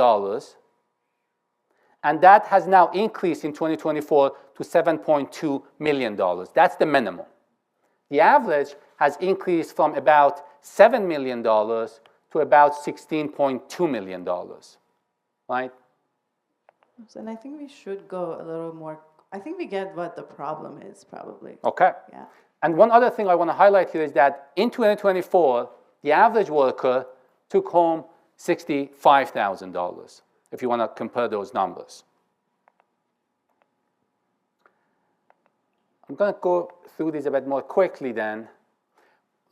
And that has now increased in 2024 to $7.2 million. That's the minimum. The average has increased from about $7 million to about $16.2 million, right? And I think we should go a little more. I think we get what the problem is, probably. Okay. Yeah. And one other thing I want to highlight here is that in 2024, the average worker took home $65,000, if you want to compare those numbers. I'm going to go through these a bit more quickly then.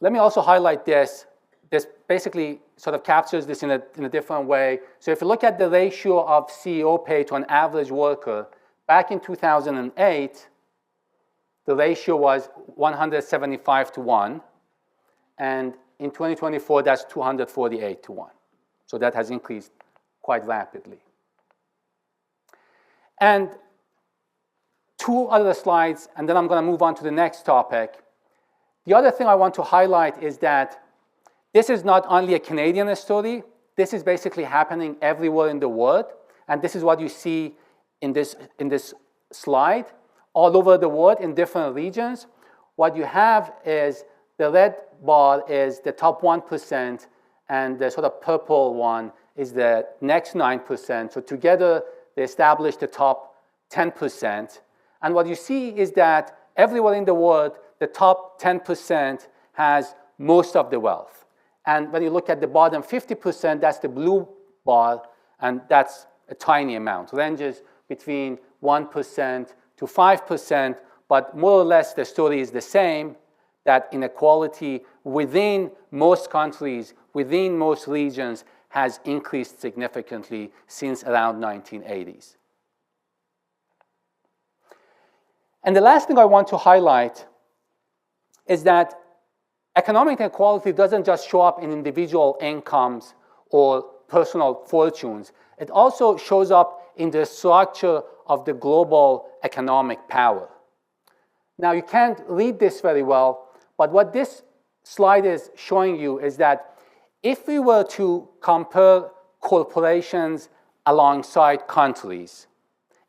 Let me also highlight this. This basically sort of captures this in a different way. So if you look at the ratio of CEO pay to an average worker, back in 2008, the ratio was 175 to 1. And in 2024, that's 248 to 1. So that has increased quite rapidly. And two other slides, and then I'm going to move on to the next topic. The other thing I want to highlight is that this is not only a Canadian story, this is basically happening everywhere in the world, and this is what you see in this slide, all over the world in different regions. What you have is the red bar is the top 1%, and the sort of purple one is the next 9%. So together, they establish the top 10%. And what you see is that everywhere in the world, the top 10% has most of the wealth. And when you look at the bottom 50%, that's the blue bar, and that's a tiny amount. Ranges between 1% to 5%, but more or less the story is the same, that inequality within most countries, within most regions, has increased significantly since around 1980s. And the last thing I want to highlight is that economic inequality doesn't just show up in individual incomes or personal fortunes. It also shows up in the structure of the global economic power. Now, you can't read this very well, but what this slide is showing you is that if we were to compare corporations alongside countries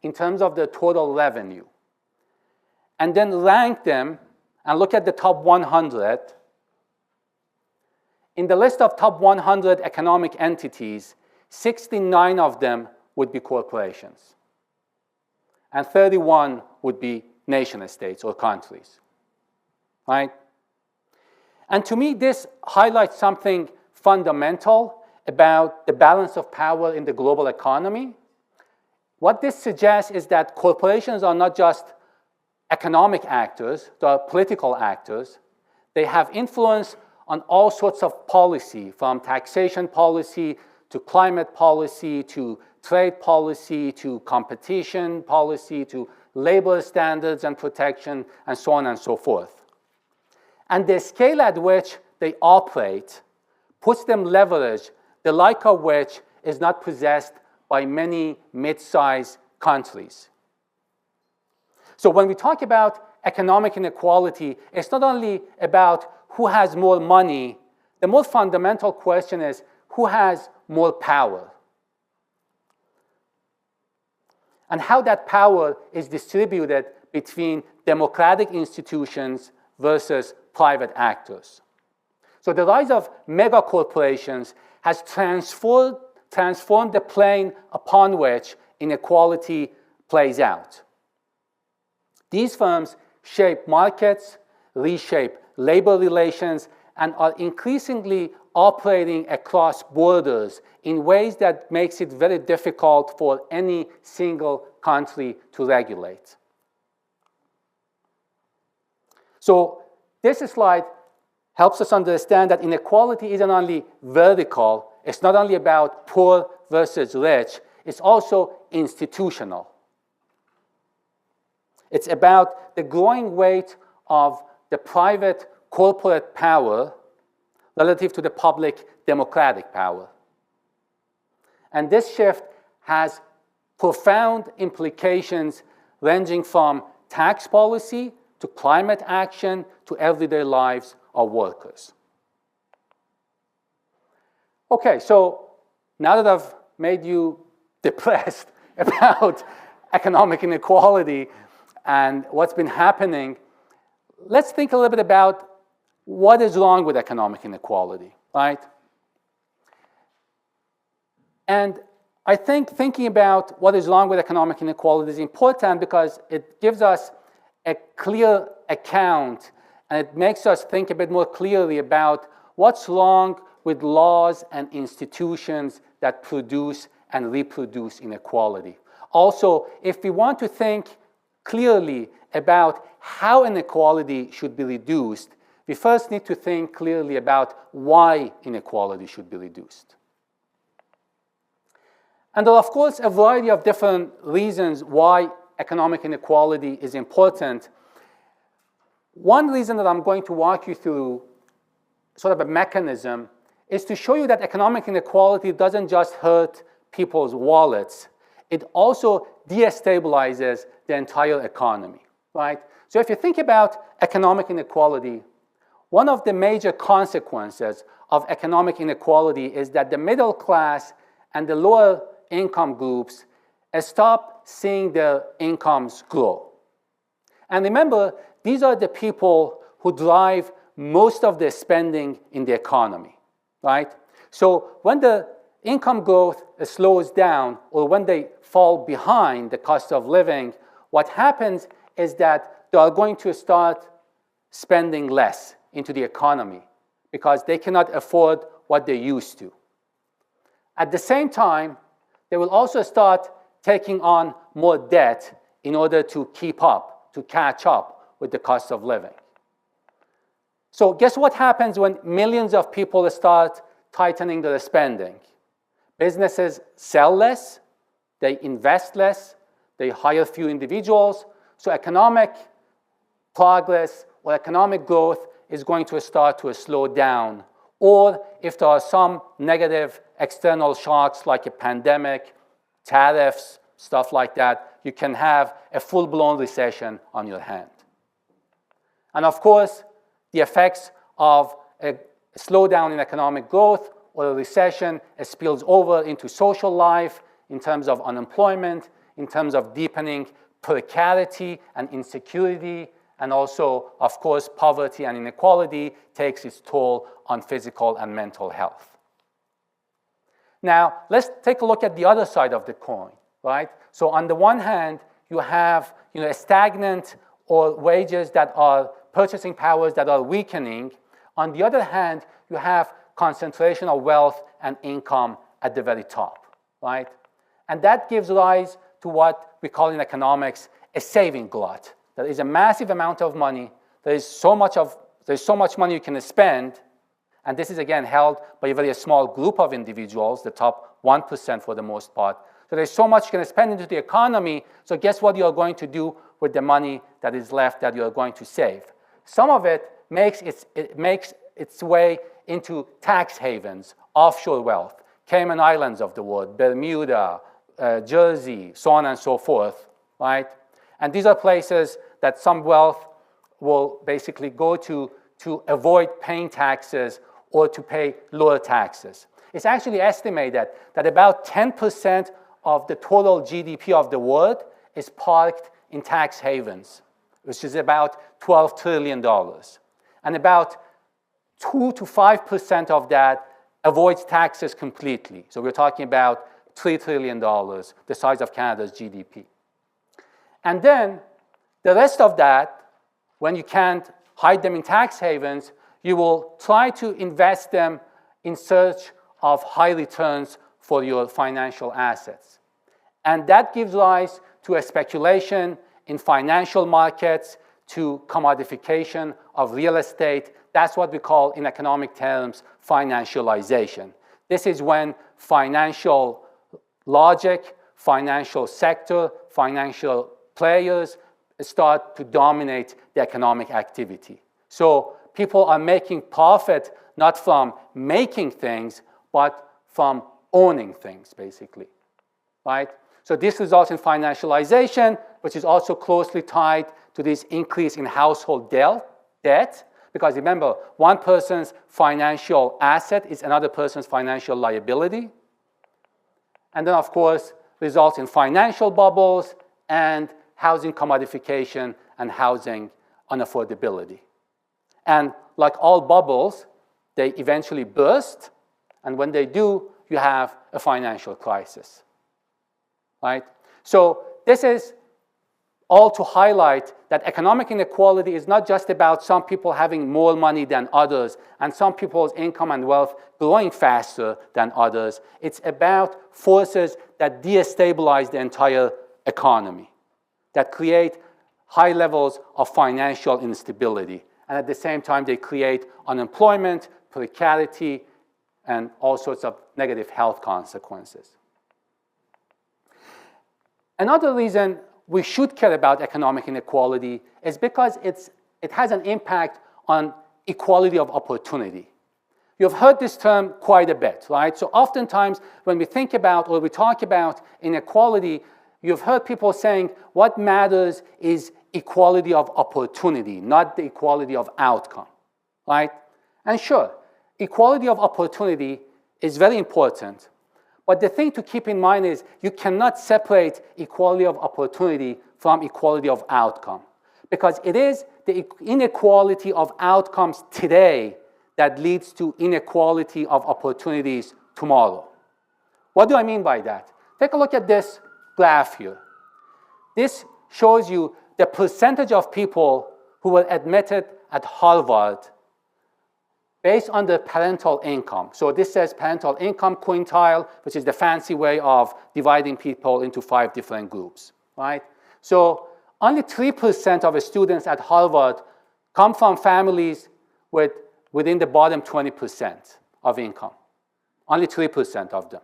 in terms of their total revenue, and then rank them and look at the top 100, in the list of top 100 economic entities, 69 of them would be corporations, and 31 would be nation states or countries, right? And to me, this highlights something fundamental about the balance of power in the global economy. What this suggests is that corporations are not just economic actors, they are political actors. They have influence on all sorts of policy, from taxation policy to climate policy to trade policy to competition policy to labor standards and protection, and so on and so forth. And the scale at which they operate puts them leverage, the like of which is not possessed by many mid-sized countries. So when we talk about economic inequality, it's not only about who has more money. The more fundamental question is who has more power, and how that power is distributed between democratic institutions versus private actors. So the rise of mega corporations has transformed the plane upon which inequality plays out. These firms shape markets, reshape labor relations, and are increasingly operating across borders in ways that makes it very difficult for any single country to regulate. So this slide helps us understand that inequality isn't only vertical, it's not only about poor versus rich, it's also institutional. It's about the growing weight of the private corporate power relative to the public democratic power. And this shift has profound implications ranging from tax policy to climate action to everyday lives of workers. Okay, so now that I've made you depressed about economic inequality and what's been happening, let's think a little bit about what is wrong with economic inequality, right? And I think thinking about what is wrong with economic inequality is important because it gives us a clear account and it makes us think a bit more clearly about what's wrong with laws and institutions that produce and reproduce inequality. Also, if we want to think clearly about how inequality should be reduced, we first need to think clearly about why inequality should be reduced. And there are, of course, a variety of different reasons why economic inequality is important. One reason that I'm going to walk you through, sort of a mechanism, is to show you that economic inequality doesn't just hurt people's wallets, it also destabilizes the entire economy, right? So if you think about economic inequality, one of the major consequences of economic inequality is that the middle class and the lower income groups stop seeing their incomes grow. And remember, these are the people who drive most of the spending in the economy, right? So when the income growth slows down or when they fall behind the cost of living, what happens is that they are going to start spending less into the economy because they cannot afford what they used to. At the same time, they will also start taking on more debt in order to keep up, to catch up with the cost of living. So guess what happens when millions of people start tightening their spending? Businesses sell less, they invest less, they hire few individuals, so economic progress or economic growth is going to start to slow down. Or if there are some negative external shocks like a pandemic, tariffs, stuff like that, you can have a full-blown recession on your hand. And of course, the effects of a slowdown in economic growth or a recession spills over into social life in terms of unemployment, in terms of deepening precarity and insecurity, and also, of course, poverty and inequality takes its toll on physical and mental health. Now, let's take a look at the other side of the coin, right? So on the one hand, you have a stagnant or wages that are purchasing powers that are weakening. On the other hand, you have concentration of wealth and income at the very top, right? And that gives rise to what we call in economics a saving glut. There is a massive amount of money. There's so much money you can spend, and this is again held by a very small group of individuals, the top 1% for the most part. So there's so much you can spend into the economy, so guess what you're going to do with the money that is left that you're going to save? Some of it makes its way into tax havens, offshore wealth, Cayman Islands of the world, Bermuda, Jersey, so on and so forth, right? And these are places that some wealth will basically go to avoid paying taxes or to pay lower taxes. It's actually estimated that about 10% of the total GDP of the world is parked in tax havens, which is about $12 trillion. And about 2 to 5% of that avoids taxes completely. So we're talking about $3 trillion, the size of Canada's GDP. And then the rest of that, when you can't hide them in tax havens, you will try to invest them in search of high returns for your financial assets. And that gives rise to a speculation in financial markets, to commodification of real estate. That's what we call, in economic terms, financialization. This is when financial logic, financial sector, financial players start to dominate the economic activity. So people are making profit not from making things, but from owning things, basically, right? So this results in financialization, which is also closely tied to this increase in household debt, because remember, one person's financial asset is another person's financial liability. And then, of course, results in financial bubbles and housing commodification and housing unaffordability. And like all bubbles, they eventually burst, and when they do, you have a financial crisis, right? So this is all to highlight that economic inequality is not just about some people having more money than others and some people's income and wealth growing faster than others. It's about forces that destabilize the entire economy, that create high levels of financial instability. And at the same time, they create unemployment, precarity, and all sorts of negative health consequences. Another reason we should care about economic inequality is because it has an impact on equality of opportunity. You've heard this term quite a bit, right? So oftentimes when we think about or we talk about inequality, you've heard people saying what matters is equality of opportunity, not the equality of outcome, right? And sure, equality of opportunity is very important. But the thing to keep in mind is you cannot separate equality of opportunity from equality of outcome, because it is the inequality of outcomes today that leads to inequality of opportunities tomorrow. What do I mean by that? Take a look at this graph here. This shows you the percentage of people who were admitted at Harvard based on the parental income. So this says parental income quintile, which is the fancy way of dividing people into 5 different groups, right? So only 3% of the students at Harvard come from families within the bottom 20% of income. Only 3% of them.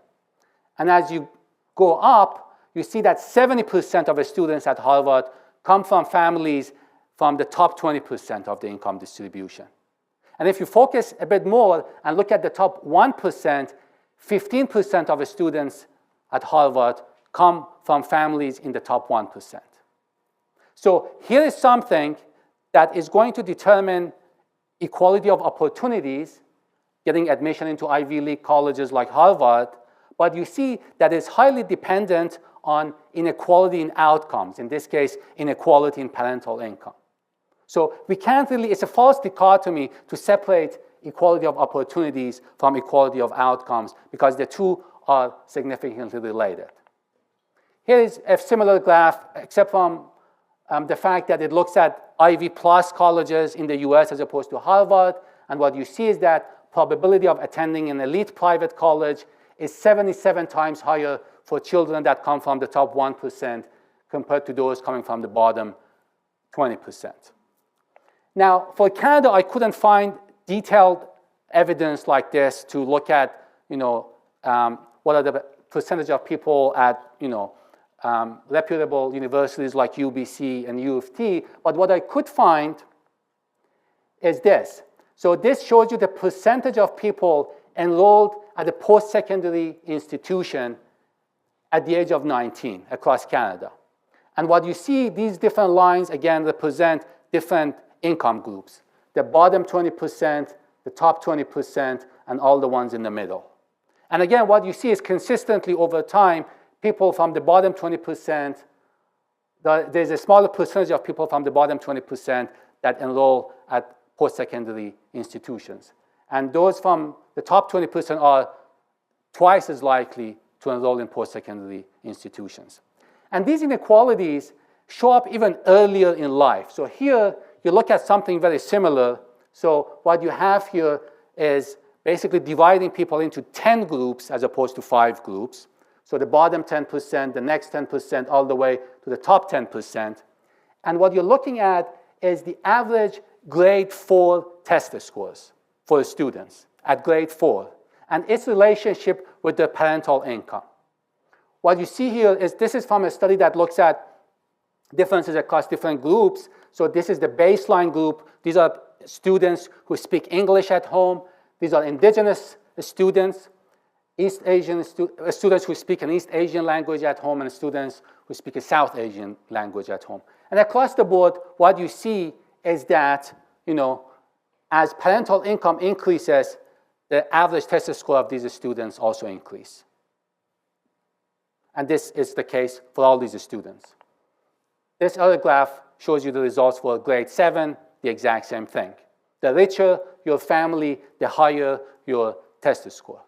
And as you go up, you see that 70% of the students at Harvard come from families from the top 20% of the income distribution. And if you focus a bit more and look at the top 1%, 15% of the students at Harvard come from families in the top 1%. So here is something that is going to determine equality of opportunities, getting admission into Ivy League colleges like Harvard, but you see that it's highly dependent on inequality in outcomes, in this case, inequality in parental income. So we can't really, it's a false dichotomy to separate equality of opportunities from equality of outcomes, because the two are significantly related. Here is a similar graph, except from the fact that it looks at Ivy Plus colleges in the US as opposed to Harvard. And what you see is that probability of attending an elite private college is 77 times higher for children that come from the top 1% compared to those coming from the bottom 20%. Now, for Canada, I couldn't find detailed evidence like this to look at, what are the percentage of people at, reputable universities like UBC and U of T. But what I could find is this. So this shows you the percentage of people enrolled at a post-secondary institution at the age of 19 across Canada. And what you see, these different lines, again, represent different income groups. The bottom 20%, the top 20%, and all the ones in the middle. And again, what you see is consistently over time, people from the bottom 20%, there's a smaller percentage of people from the bottom 20% that enroll at post-secondary institutions. And those from the top 20% are twice as likely to enroll in post-secondary institutions. And these inequalities show up even earlier in life. So here, you look at something very similar. So what you have here is basically dividing people into 10 groups as opposed to 5 groups. So the bottom 10%, the next 10%, all the way to the top 10%. And what you're looking at is the average grade 4 test scores for the students at grade 4 and its relationship with their parental income. What you see here is this is from a study that looks at differences across different groups. So this is the baseline group. These are students who speak English at home. These are indigenous students, East Asian students who speak an East Asian language at home, and students who speak a South Asian language at home. And across the board, what you see is that, as parental income increases, the average test score of these students also increase. And this is the case for all these students. This other graph shows you the results for grade 7, the exact same thing. The richer your family, the higher your test score.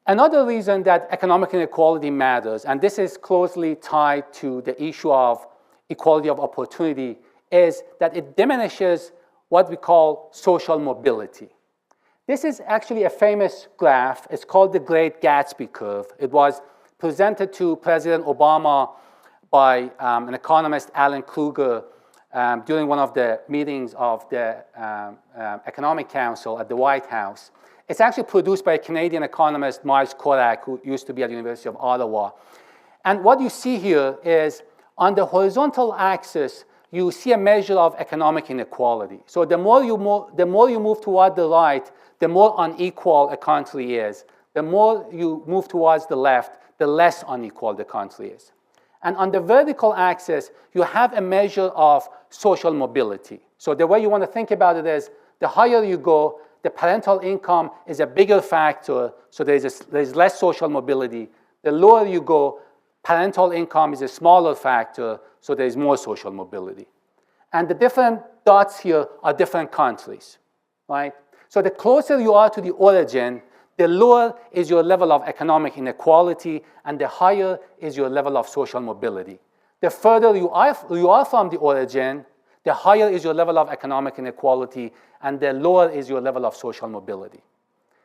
Another reason that economic inequality matters, and this is closely tied to the issue of equality of opportunity, is that it diminishes what we call social mobility. This is actually a famous graph. It's called the Great Gatsby curve. It was presented to President Obama by an economist, Alan Kruger, during one of the meetings of the Economic Council at the White House. It's actually produced by a Canadian economist, Miles Korak, who used to be at the University of Ottawa. And what you see here is on the horizontal axis, you see a measure of economic inequality. So the more you move toward the right, the more unequal a country is. The more you move towards the left, the less unequal the country is. And on the vertical axis, you have a measure of social mobility. So the way you want to think about it is, the higher you go, the parental income is a bigger factor, so there's less social mobility. The lower you go, parental income is a smaller factor, so there's more social mobility. And the different dots here are different countries, right? So the closer you are to the origin, the lower is your level of economic inequality, and the higher is your level of social mobility. The further you are from the origin, the higher is your level of economic inequality, and the lower is your level of social mobility.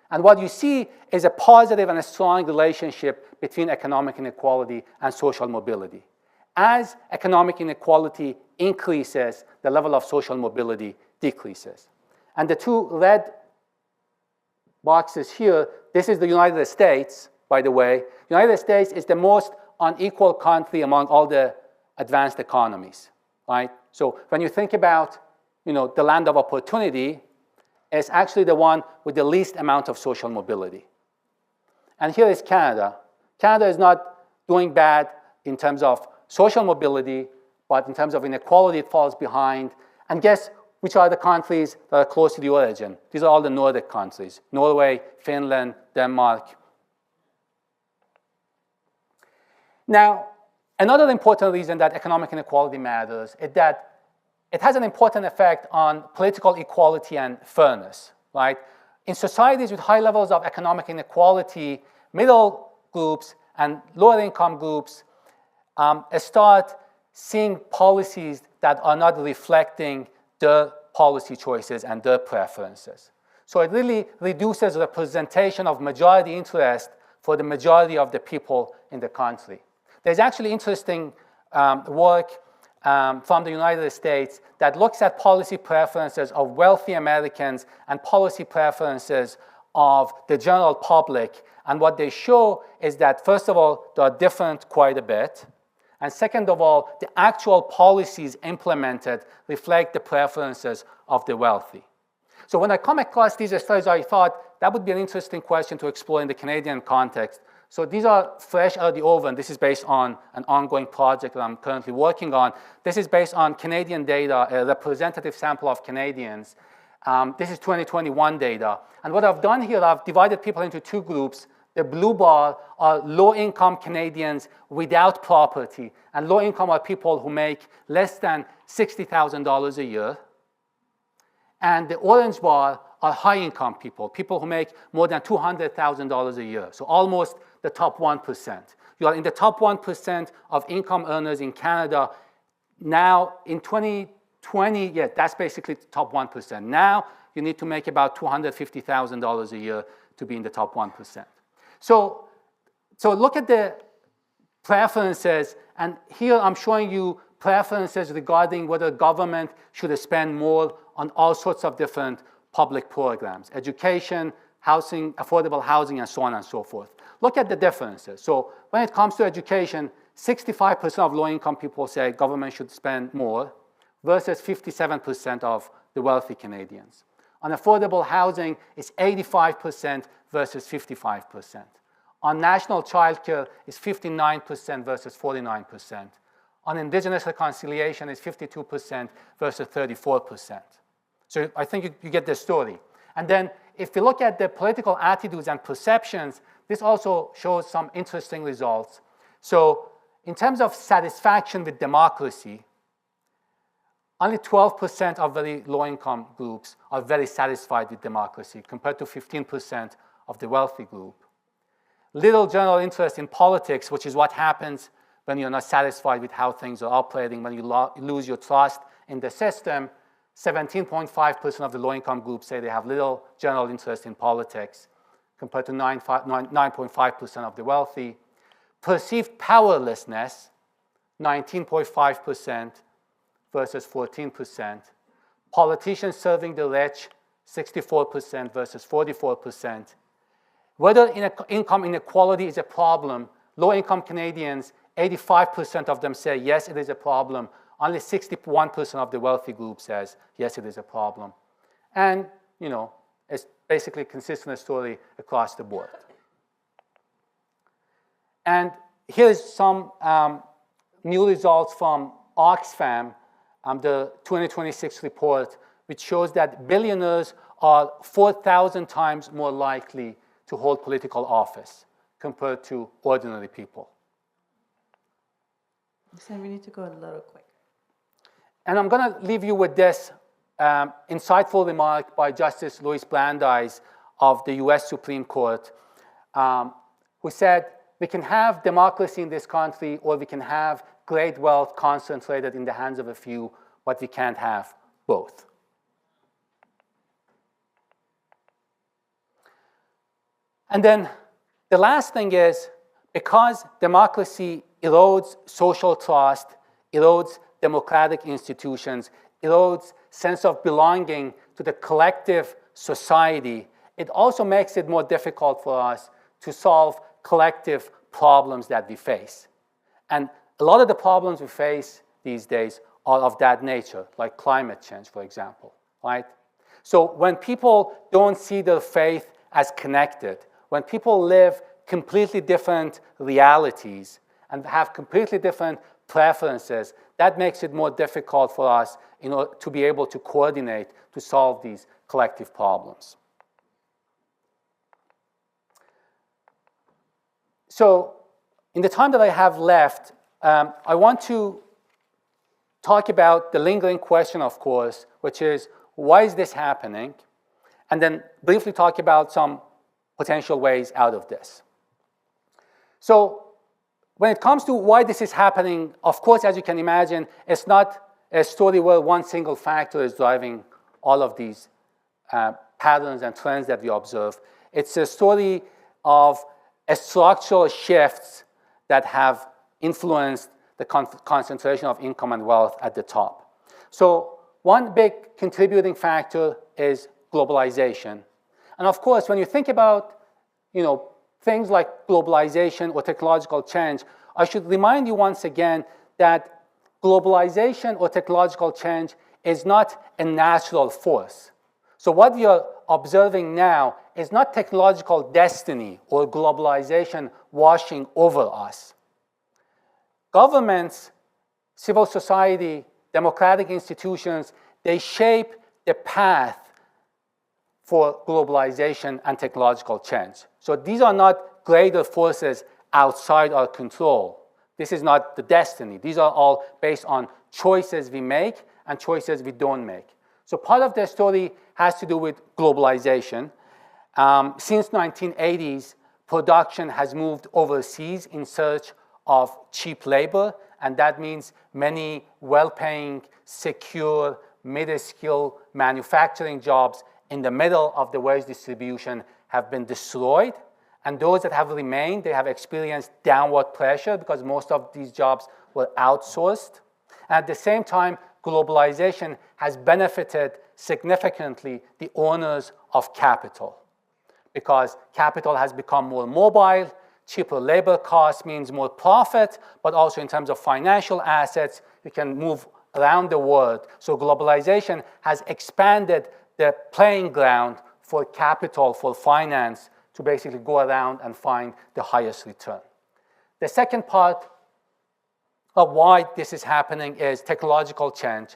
And what you see is a positive and a strong relationship between economic inequality and social mobility. As economic inequality increases, the level of social mobility decreases. And the two red boxes here, this is the United States, by the way. The United States is the most unequal country among all the advanced economies, right? So when you think about, the land of opportunity, it's actually the one with the least amount of social mobility. And here is Canada. Canada is not doing bad in terms of social mobility, but in terms of inequality, it falls behind. And guess which are the countries that are close to the origin? These are all the Nordic countries: Norway, Finland, Denmark. Now, another important reason that economic inequality matters is that it has an important effect on political equality and fairness, right? In societies with high levels of economic inequality, middle groups and lower income groups start seeing policies that are not reflecting their policy choices and their preferences. So it really reduces representation of majority interest for the majority of the people in the country. There's actually interesting work from the United States that looks at policy preferences of wealthy Americans and policy preferences of the general public. And what they show is that, first of all, they are different quite a bit. And second of all, the actual policies implemented reflect the preferences of the wealthy. So when I come across these studies, I thought that would be an interesting question to explore in the Canadian context. So these are fresh out of the oven. This is based on an ongoing project that I'm currently working on. This is based on Canadian data, a representative sample of Canadians. This is 2021 data. And what I've done here, I've divided people into two groups. The blue bar are low-income Canadians without property. And low-income are people who make less than $60,000 a year. And the orange bar are high-income people, people who make more than $200,000 a year. So almost the top 1%. You are in the top 1% of income earners in Canada. Now, in 2020, 20, yeah, that's basically the top 1%. Now you need to make about $250,000 a year to be in the top 1%. So look at the preferences, and here I'm showing you preferences regarding whether government should spend more on all sorts of different public programs, education, housing, affordable housing, and so on and so forth. Look at the differences. So when it comes to education, 65% of low-income people say government should spend more versus 57% of the wealthy Canadians. On affordable housing, it's 85% versus 55%. On national childcare, it's 59% versus 49%. On Indigenous reconciliation, it's 52% versus 34%. So I think you get the story. And then if you look at the political attitudes and perceptions, this also shows some interesting results. So in terms of satisfaction with democracy, only 12% of very low-income groups are very satisfied with democracy, compared to 15% of the wealthy group. Little general interest in politics, which is what happens when you're not satisfied with how things are operating, when you lose your trust in the system. 17.5% of the low-income groups say they have little general interest in politics, compared to 9.5% of the wealthy. Perceived powerlessness, 19.5% versus 14%. Politicians serving the rich, 64% versus 44%. Whether income inequality is a problem, low-income Canadians, 85% of them say yes, it is a problem. Only 61% of the wealthy group says yes, it is a problem. And, you know, it's basically a consistent story across the board. And here's some new results from Oxfam, the 2026 report, which shows that billionaires are 4,000 times more likely to hold political office compared to ordinary people. So we need to go a little quick. And I'm going to leave you with this insightful remark by Justice Louis Brandeis of the US Supreme Court, who said, we can have democracy in this country, or we can have great wealth concentrated in the hands of a few, but we can't have both. And then the last thing is, because democracy erodes social trust, erodes democratic institutions, erodes sense of belonging to the collective society, it also makes it more difficult for us to solve collective problems that we face. And a lot of the problems we face these days are of that nature, like climate change, for example, right? So when people don't see their faith as connected, when people live completely different realities and have completely different preferences, that makes it more difficult for us to be able to coordinate to solve these collective problems. So in the time that I have left, I want to talk about the lingering question, of course, which is, why is this happening? And then briefly talk about some potential ways out of this. So when it comes to why this is happening, of course, as you can imagine, it's not a story where one single factor is driving all of these patterns and trends that we observe. It's a story of structural shifts that have influenced the concentration of income and wealth at the top. So one big contributing factor is globalization. And of course, when you think about, things like globalization or technological change, I should remind you once again that globalization or technological change is not a natural force. So what we are observing now is not technological destiny or globalization washing over us. Governments, civil society, democratic institutions, they shape the path for globalization and technological change. So these are not greater forces outside our control. This is not the destiny. These are all based on choices we make and choices we don't make. So part of the story has to do with globalization. Since 1980s, production has moved overseas in search of cheap labor and that means many well-paying, secure, mid-skill manufacturing jobs in the middle of the wage distribution have been destroyed. And those that have remained, they have experienced downward pressure because most of these jobs were outsourced. And at the same time, globalization has benefited significantly the owners of capital because capital has become more mobile. Cheaper labor costs means more profit, but also in terms of financial assets, you can move around the world. So globalization has expanded the playing ground for capital, for finance, to basically go around and find the highest return. The second part of why this is happening is technological change.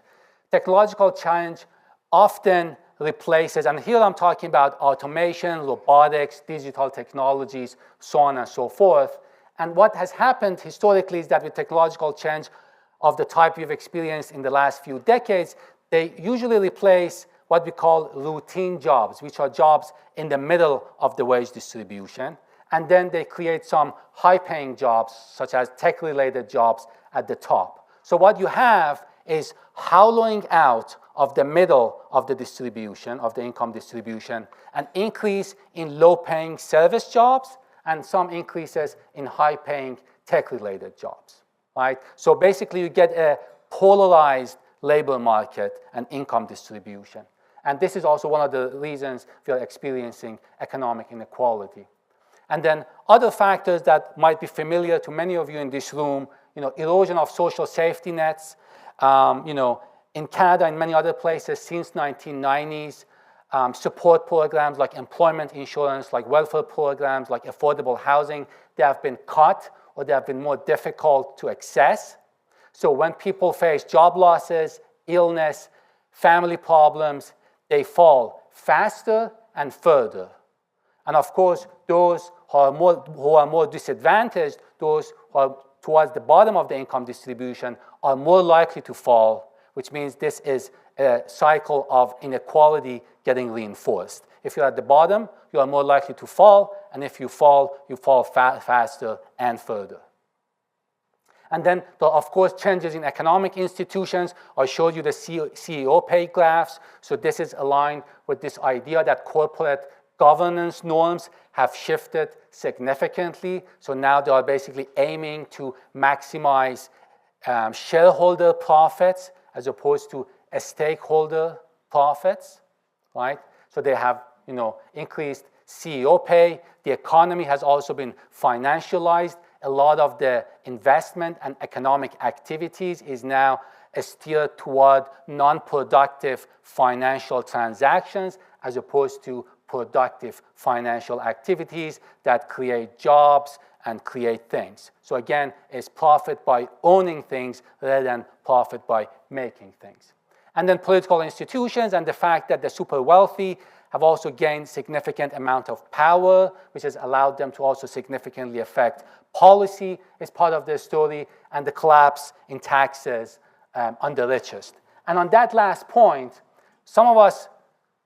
Technological change often replaces, and here I'm talking about automation, robotics, digital technologies, so on and so forth. And what has happened historically is that with technological change of the type we've experienced in the last few decades, they usually replace what we call routine jobs, which are jobs in the middle of the wage distribution. And then they create some high-paying jobs, such as tech-related jobs at the top. So what you have is hollowing out of the middle of the distribution, of the income distribution, an increase in low-paying service jobs and some increases in high-paying tech-related jobs, right? So basically you get a polarized labor market and income distribution. And this is also one of the reasons we are experiencing economic inequality. And then other factors that might be familiar to many of you in this room, erosion of social safety nets, in Canada and many other places since 1990s, support programs like employment insurance, like welfare programs, like affordable housing, they have been cut or they have been more difficult to access. So when people face job losses, illness, family problems, they fall faster and further. And of course, those who are more disadvantaged, those who are towards the bottom of the income distribution, are more likely to fall, which means this is a cycle of inequality getting reinforced. If you're at the bottom, you are more likely to fall, and if you fall faster and further. And then, of course, changes in economic institutions. I showed you the CEO pay graphs. So this is aligned with this idea that corporate governance norms have shifted significantly. So now they are basically aiming to maximize shareholder profits as opposed to a stakeholder profits, right? So they have, increased CEO pay. The economy has also been financialized. A lot of the investment and economic activities is now steered toward non-productive financial transactions as opposed to productive financial activities that create jobs and create things. So again, it's profit by owning things rather than profit by making things. And then political institutions and the fact that the super wealthy have also gained significant amount of power, which has allowed them to also significantly affect policy is part of their story, and the collapse in taxes on the richest. And on that last point, some of us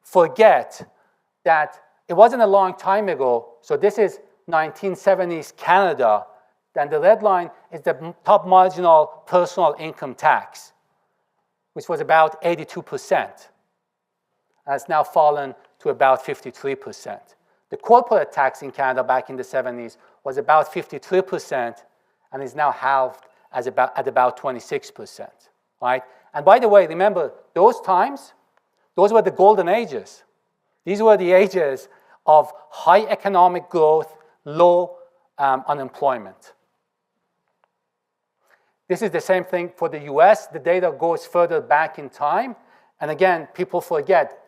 forget that it wasn't a long time ago, so this is 1970s Canada, then the red line is the top marginal personal income tax, which was about 82%. And it's now fallen to about 53%. The corporate tax in Canada back in the 70s was about 53% and is now halved at about 26%, right? And by the way, remember, those times, those were the golden ages. These were the ages of high economic growth, low unemployment. This is the same thing for the US. The data goes further back in time. And again, people forget,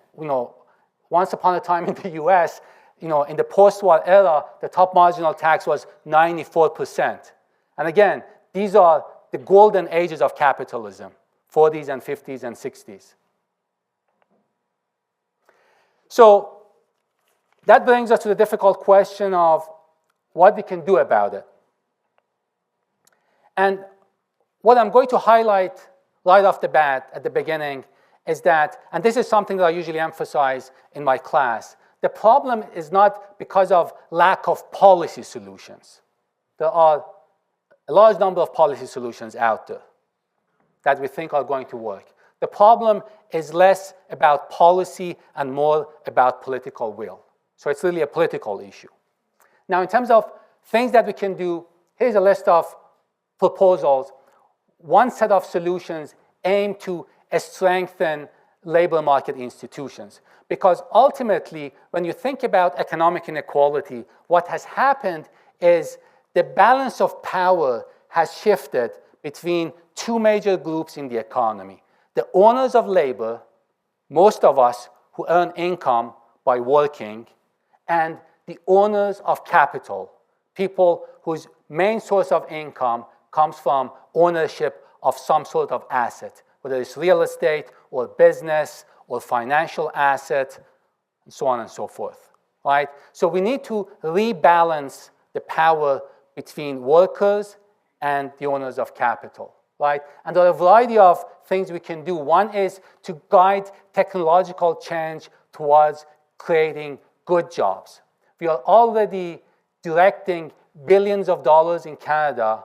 once upon a time in the US, in the post-war era, the top marginal tax was 94%. And again, these are the golden ages of capitalism, 40s and 50s and 60s. So that brings us to the difficult question of what we can do about it. And what I'm going to highlight right off the bat at the beginning is that, and this is something that I usually emphasize in my class, the problem is not because of lack of policy solutions. There are a large number of policy solutions out there that we think are going to work. The problem is less about policy and more about political will. So it's really a political issue. Now, in terms of things that we can do, here's a list of proposals. One set of solutions aim to strengthen labor market institutions. Because ultimately, when you think about economic inequality, what has happened is the balance of power has shifted between two major groups in the economy. The owners of labor, most of us who earn income by working, and the owners of capital, people whose main source of income comes from ownership of some sort of asset, whether it's real estate or business or financial asset, and so on and so forth, right? So we need to rebalance the power between workers and the owners of capital, right? And there are a variety of things we can do. One is to guide technological change towards creating good jobs. We are already directing billions of dollars in Canada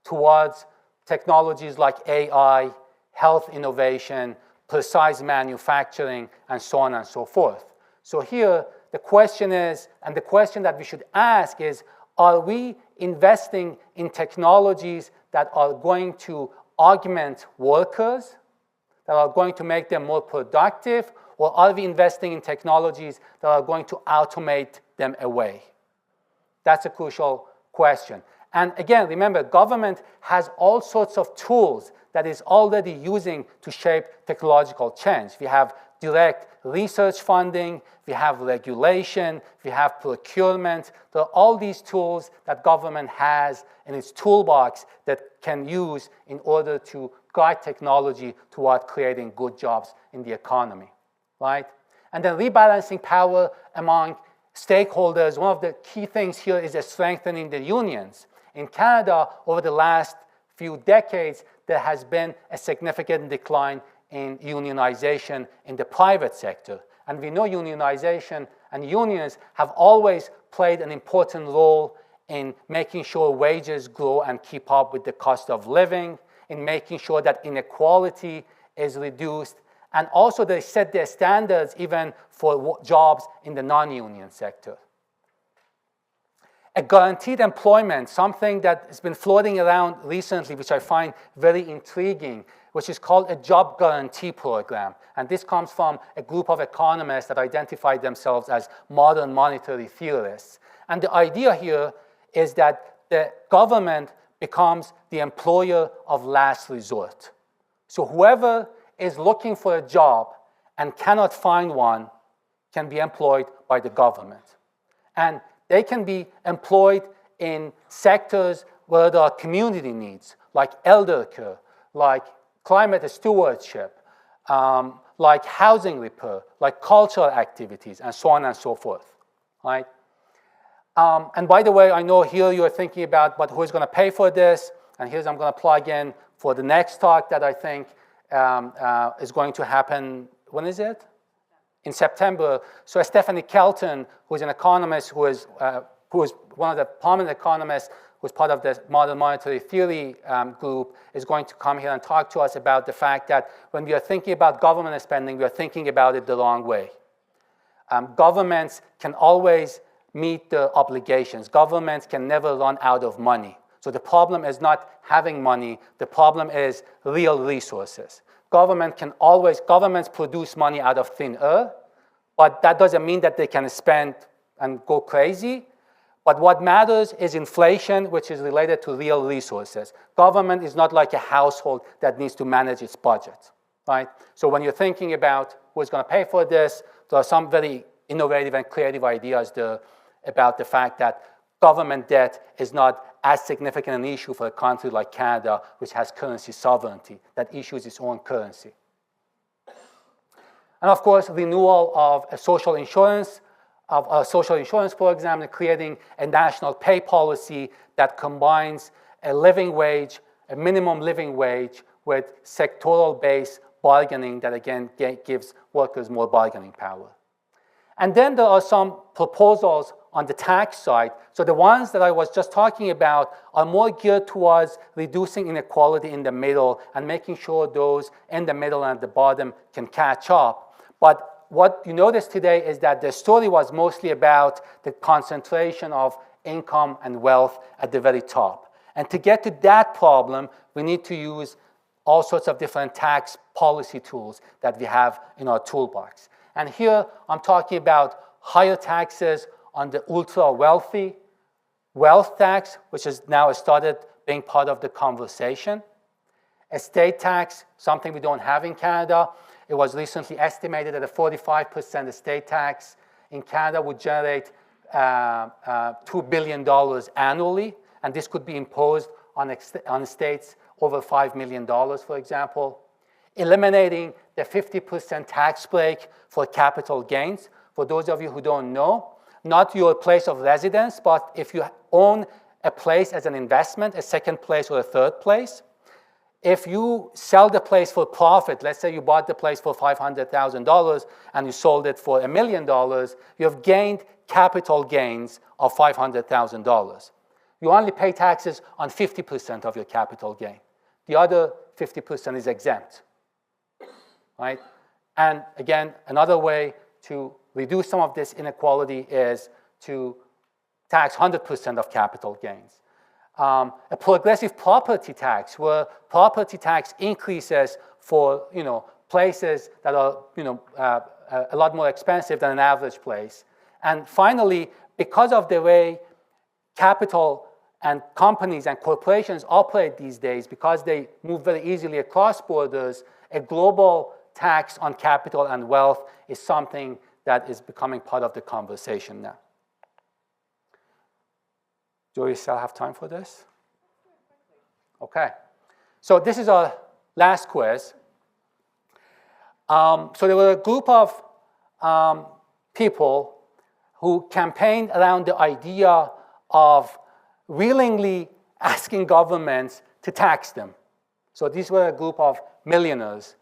towards technologies like AI, health innovation, precise manufacturing, and so on and so forth. So here, the question is, and the question that we should ask is, are we investing in technologies that are going to augment workers, that are going to make them more productive, or are we investing in technologies that are going to automate them away? That's a crucial question. And again, remember, government has all sorts of tools that is already using to shape technological change. We have direct research funding, we have regulation, we have procurement. There are all these tools that government has in its toolbox that can use in order to guide technology toward creating good jobs in the economy, right? And then rebalancing power among stakeholders. One of the key things here is strengthening the unions. In Canada, over the last few decades, there has been a significant decline in unionization in the private sector. And we know unionization and unions have always played an important role in making sure wages grow and keep up with the cost of living, in making sure that inequality is reduced, and also they set their standards even for jobs in the non-union sector. A guaranteed employment, something that has been floating around recently, which I find very intriguing, which is called a job guarantee program. And this comes from a group of economists that identify themselves as modern monetary theorists. And the idea here is that the government becomes the employer of last resort. So whoever is looking for a job and cannot find one can be employed by the government. And they can be employed in sectors where there are community needs, like elder care, like climate stewardship, like housing repair, like cultural activities, and so on and so forth, right? And by the way, I know here you're thinking about, but who's going to pay for this? And here's I'm going to plug in for the next talk that I think is going to happen. When is it? In September. So Stephanie Kelton, who's an economist, who is one of the prominent economists, who's part of the modern monetary theory group, is going to come here and talk to us about the fact that when we are thinking about government spending, we are thinking about it the wrong way. Governments can always meet their obligations. Governments can never run out of money. So the problem is not having money, the problem is real resources. Governments produce money out of thin air, but that doesn't mean that they can spend and go crazy. But what matters is inflation, which is related to real resources. Government is not like a household that needs to manage its budget, right? So when you're thinking about who's going to pay for this, there are some very innovative and creative ideas there about the fact that government debt is not as significant an issue for a country like Canada, which has currency sovereignty, that issues its own currency. And of course, renewal of a social insurance program, and creating a national pay policy that combines a living wage, a minimum living wage, with sectoral-based bargaining that again gives workers more bargaining power. And then there are some proposals on the tax side. So the ones that I was just talking about are more geared towards reducing inequality in the middle and making sure those in the middle and at the bottom can catch up. But what you notice today is that the story was mostly about the concentration of income and wealth at the very top. And to get to that problem, we need to use all sorts of different tax policy tools that we have in our toolbox. And here I'm talking about higher taxes on the ultra wealthy, wealth tax, which has now started being part of the conversation. Estate tax, something we don't have in Canada. It was recently estimated that a 45% estate tax in Canada would generate $2 billion annually, and this could be imposed on estates over $5 million, for example. Eliminating the 50% tax break for capital gains. For those of you who don't know, not your place of residence, but if you own a place as an investment, a second place or a third place, if you sell the place for profit, let's say you bought the place for $500,000 and you sold it for $1 million, you have gained capital gains of $500,000. You only pay taxes on 50% of your capital gain. The other 50% is exempt, right? And again, another way to reduce some of this inequality is to tax 100% of capital gains. A progressive property tax, where property tax increases for places that are a lot more expensive than an average place. And finally, because of the way capital and companies and corporations operate these days, because they move very easily across borders, a global tax on capital and wealth is something that is becoming part of the conversation now. Do we still have time for this? Okay. So this is our last quiz. So there were a group of people who campaigned around the idea of willingly asking governments to tax them. So these were a group of millionaires,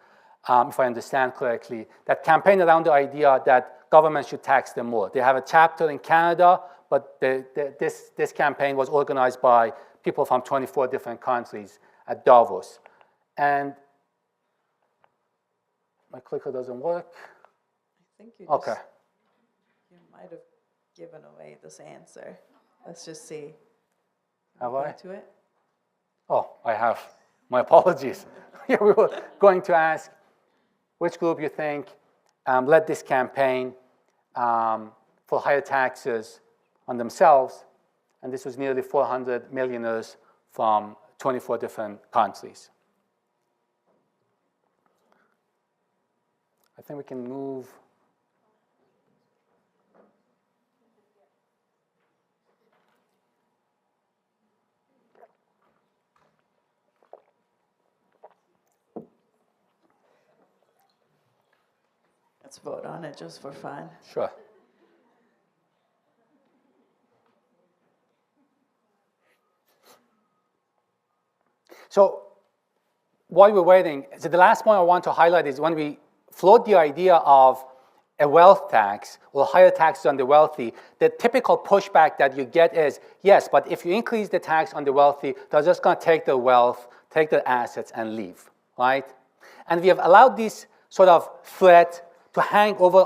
if I understand correctly, that campaigned around the idea that governments should tax them more. They have a chapter in Canada, but this campaign was organized by people from 24 different countries at Davos. And my clicker doesn't work. I think you might have given away this answer. Let's just see. Have I? To it? Oh, I have. My apologies. Yeah, we were going to ask which group you think led this campaign for higher taxes on themselves, and this was nearly 400 millionaires from 24 different countries. I think we can move. Let's vote on it just for fun. Sure. So while we're waiting, so the last point I want to highlight is when we float the idea of a wealth tax or higher taxes on the wealthy, the typical pushback that you get is, yes, but if you increase the tax on the wealthy, they're just going to take their wealth, take their assets, and leave, right? And we have allowed this sort of threat to hang over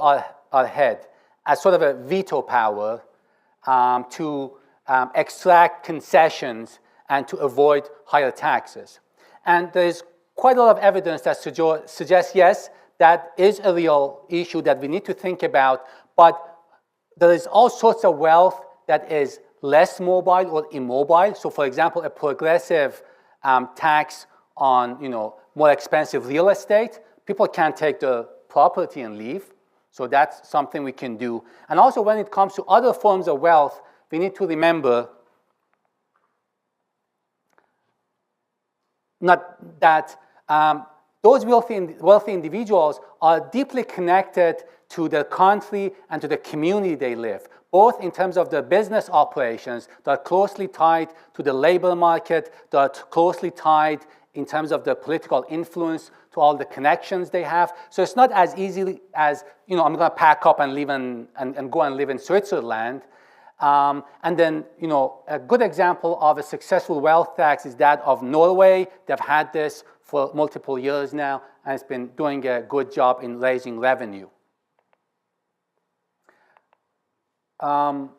our head as sort of a veto power to extract concessions and to avoid higher taxes. And there's quite a lot of evidence that suggests, yes, that is a real issue that we need to think about, but there is all sorts of wealth that is less mobile or immobile. So for example, a progressive tax on more expensive real estate, people can't take the property and leave. So that's something we can do. And also when it comes to other forms of wealth, we need to remember not that those wealthy individuals are deeply connected to their country and to the community they live, both in terms of their business operations that are closely tied to the labor market, that are closely tied in terms of their political influence to all the connections they have. So it's not as easy as, I'm going to pack up and leave and go and live in Switzerland. And then, a good example of a successful wealth tax is that of Norway. They've had this for multiple years now, and it's been doing a good job in raising revenue. And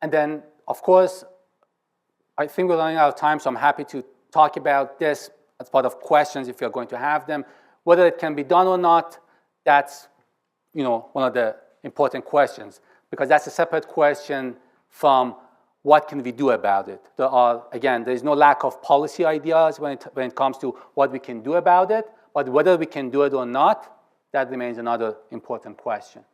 then, of course, I think we're running out of time, so I'm happy to talk about this as part of questions if you're going to have them. Whether it can be done or not, that's one of the important questions, because that's a separate question from what can we do about it. There's no lack of policy ideas when it comes to what we can do about it, but whether we can do it or not, that remains another important question.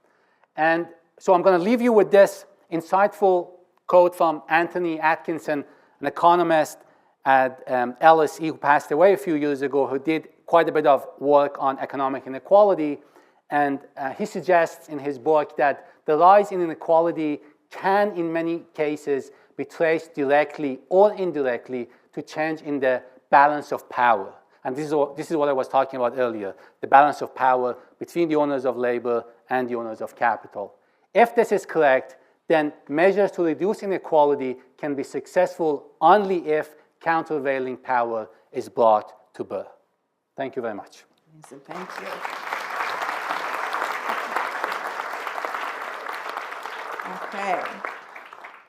And so I'm going to leave you with this insightful quote from Anthony Atkinson, an economist at LSE who passed away a few years ago, who did quite a bit of work on economic inequality. And he suggests in his book that the rise in inequality can, in many cases, be traced directly or indirectly to change in the balance of power. And this is what I was talking about earlier, the balance of power between the owners of labor and the owners of capital. If this is correct, then measures to reduce inequality can be successful only if countervailing power is brought to bear. Thank you very much. Thank you. Okay.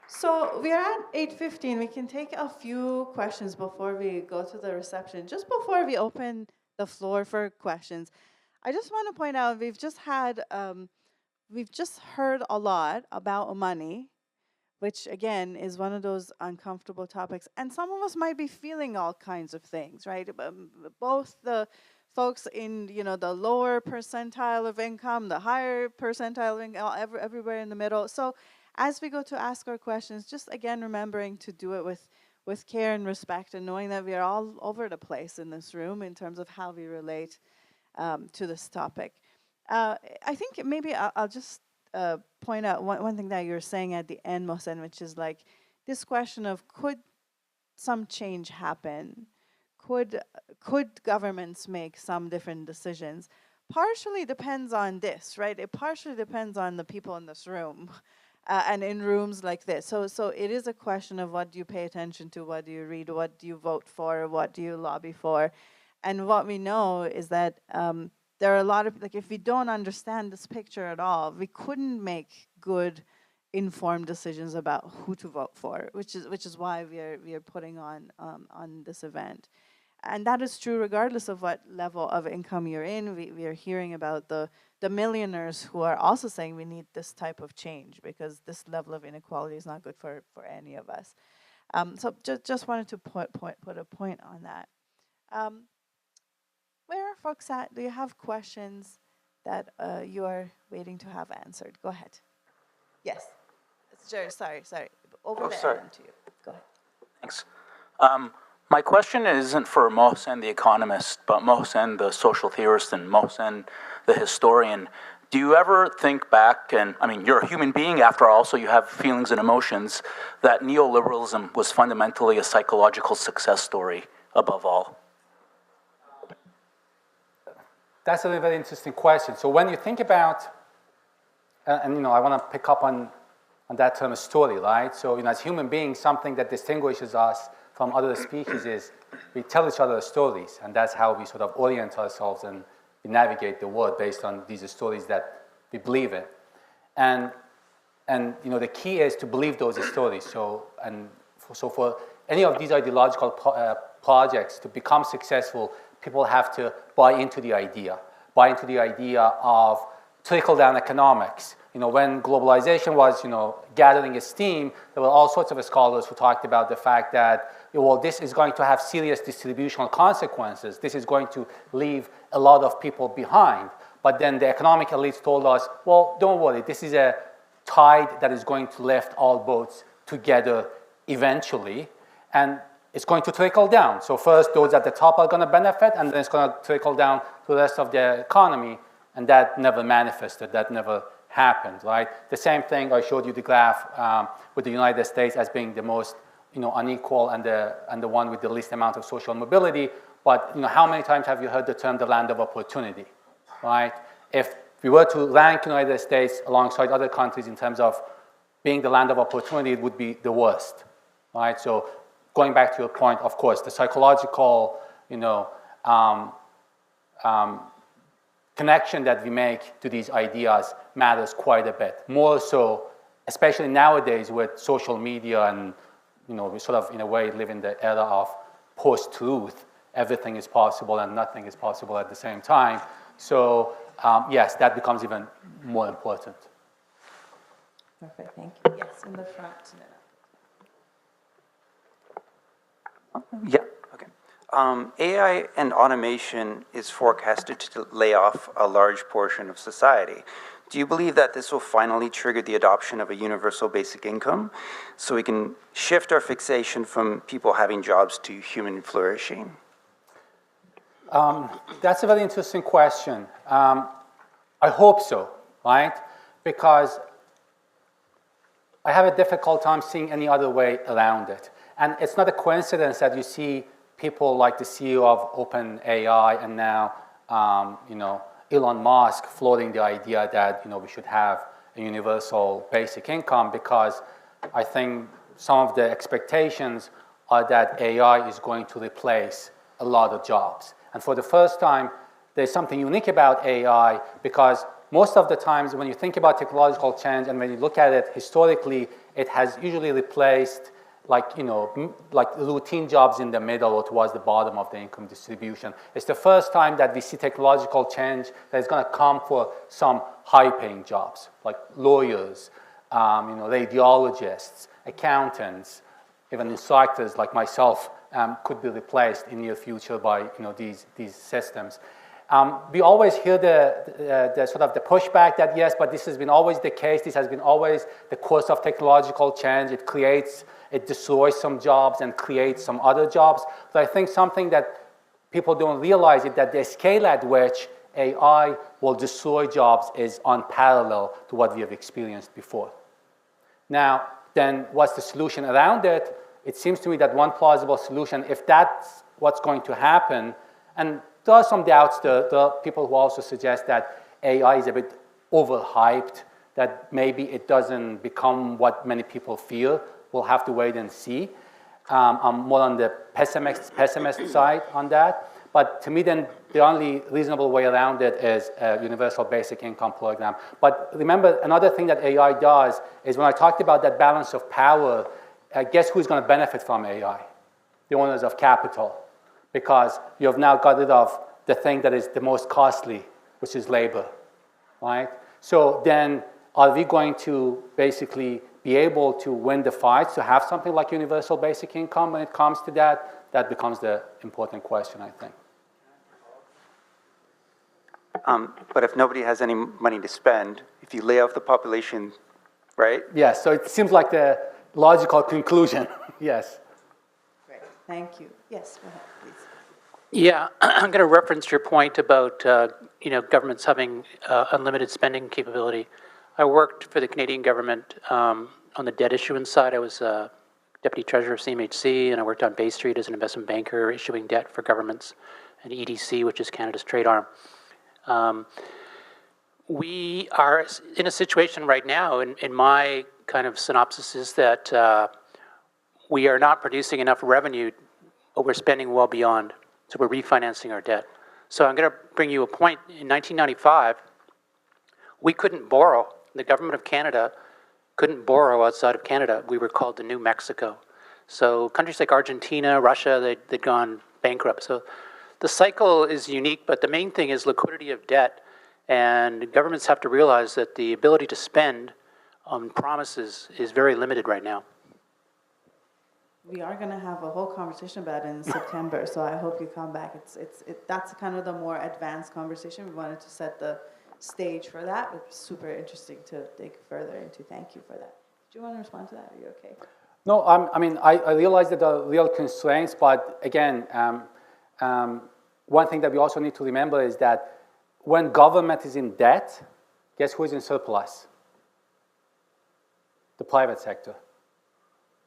So we are at 8:15. We can take a few questions before we go to the reception. Just before we open the floor for questions, I just want to point out we've just heard a lot about money, which again is one of those uncomfortable topics. And some of us might be feeling all kinds of things, right? Both the folks in the lower percentile of income, the higher percentile of income, everywhere in the middle. So as we go to ask our questions, just again remembering to do it with care and respect, and knowing that we are all over the place in this room in terms of how we relate to this topic. I think maybe I'll just point out one thing that you're saying at the end, Mohsen, which is like this question of could some change happen? Could governments make some different decisions? Partially depends on this, right? It partially depends on the people in this room and in rooms like this. So it is a question of what do you pay attention to, what do you read, what do you vote for, what do you lobby for? And what we know is that there are a lot of, if we don't understand this picture at all, we couldn't make good informed decisions about who to vote for, which is why we are putting on this event. And that is true regardless of what level of income you're in. We are hearing about the millionaires who are also saying we need this type of change because this level of inequality is not good for any of us. So just wanted to put a point on that. Where are folks at? Do you have questions that you are waiting to have answered? Go ahead. Yes. Sure, sorry. Over there to you. Go ahead. Thanks. My question isn't for Mohsen, the economist, but Mohsen, the social theorist, and Mohsen, the historian. Do you ever think back, and I mean, you're a human being after all, so you have feelings and emotions, that neoliberalism was fundamentally a psychological success story above all? That's a very interesting question. So when you think about, and I want to pick up on that term story, right? So as human beings, something that distinguishes us from other species is we tell each other stories, and that's how we sort of orient ourselves and we navigate the world based on these stories that we believe in. And the key is to believe those stories. So for any of these ideological projects to become successful, people have to buy into the idea of trickle-down economics. When globalization was, gathering steam, there were all sorts of scholars who talked about the fact that, this is going to have serious distributional consequences. This is going to leave a lot of people behind. But then the economic elites told us, well, don't worry, this is a tide that is going to lift all boats together eventually, and it's going to trickle down. So first, those at the top are going to benefit, and then it's going to trickle down to the rest of the economy, and that never manifested, that never happened, right? The same thing, I showed you the graph with the United States as being the most unequal and the one with the least amount of social mobility. But how many times have you heard the term the land of opportunity, right? If we were to rank United States alongside other countries in terms of being the land of opportunity, it would be the worst, right? So going back to your point, of course, the psychological, connection that we make to these ideas matters quite a bit. More so, especially nowadays with social media and, we sort of, in a way, live in the era of post-truth. Everything is possible and nothing is possible at the same time. So, yes, that becomes even more important. Perfect, thank you. Yes, in the front. Yeah, okay. AI and automation is forecasted to lay off a large portion of society. Do you believe that this will finally trigger the adoption of a universal basic income so we can shift our fixation from people having jobs to human flourishing? That's a very interesting question. I hope so, right? Because I have a difficult time seeing any other way around it. And it's not a coincidence that you see people like the CEO of OpenAI and now, Elon Musk floating the idea that, we should have a universal basic income, because I think some of the expectations are that AI is going to replace a lot of jobs. And for the first time, there's something unique about AI, because most of the times when you think about technological change and when you look at it historically, it has usually replaced like routine jobs in the middle or towards the bottom of the income distribution. It's the first time that we see technological change that is going to come for some high-paying jobs, like lawyers, radiologists, accountants, even instructors like myself could be replaced in the near future by these systems. We always hear the sort of the pushback that yes, but this has been always the case. This has been always the course of technological change. It destroys some jobs and creates some other jobs. But I think something that people don't realize is that the scale at which AI will destroy jobs is unparalleled to what we have experienced before. Now, then what's the solution around it? It seems to me that one plausible solution, if that's what's going to happen, and there are some doubts, there are people who also suggest that AI is a bit overhyped, that maybe it doesn't become what many people fear. We'll have to wait and see. I'm more on the pessimist side on that. But to me, then, the only reasonable way around it is a universal basic income program. But remember, another thing that AI does is when I talked about that balance of power, guess who's going to benefit from AI? The owners of capital. Because you have now got rid of the thing that is the most costly, which is labor, right? So then are we going to basically be able to win the fight to have something like universal basic income when it comes to that? That becomes the important question, I think. But if nobody has any money to spend, if you lay off the population, right? Yes, so it seems like the logical conclusion, yes. Great, thank you. Yes, go ahead, please. Yeah, I'm going to reference your point about governments having unlimited spending capability. I worked for the Canadian government on the debt issuance side. I was deputy treasurer of CMHC, and I worked on Bay Street as an investment banker issuing debt for governments, and EDC, which is Canada's trade arm. We are in a situation right now, in my kind of synopsis, is that we are not producing enough revenue, but we're spending well beyond. So we're refinancing our debt. So I'm going to bring you a point. In 1995, we couldn't borrow. The government of Canada couldn't borrow outside of Canada. We were called the New Mexico. So countries like Argentina, Russia, they'd gone bankrupt. So the cycle is unique, but the main thing is liquidity of debt. And governments have to realize that the ability to spend on promises is very limited right now. We are going to have a whole conversation about it in September, so I hope you come back. That's kind of the more advanced conversation. We wanted to set the stage for that. It's super interesting to dig further into. Thank you for that. Do you want to respond to that? Are you okay? No, I realize that there are real constraints, but again, one thing that we also need to remember is that when government is in debt, guess who is in surplus? The private sector.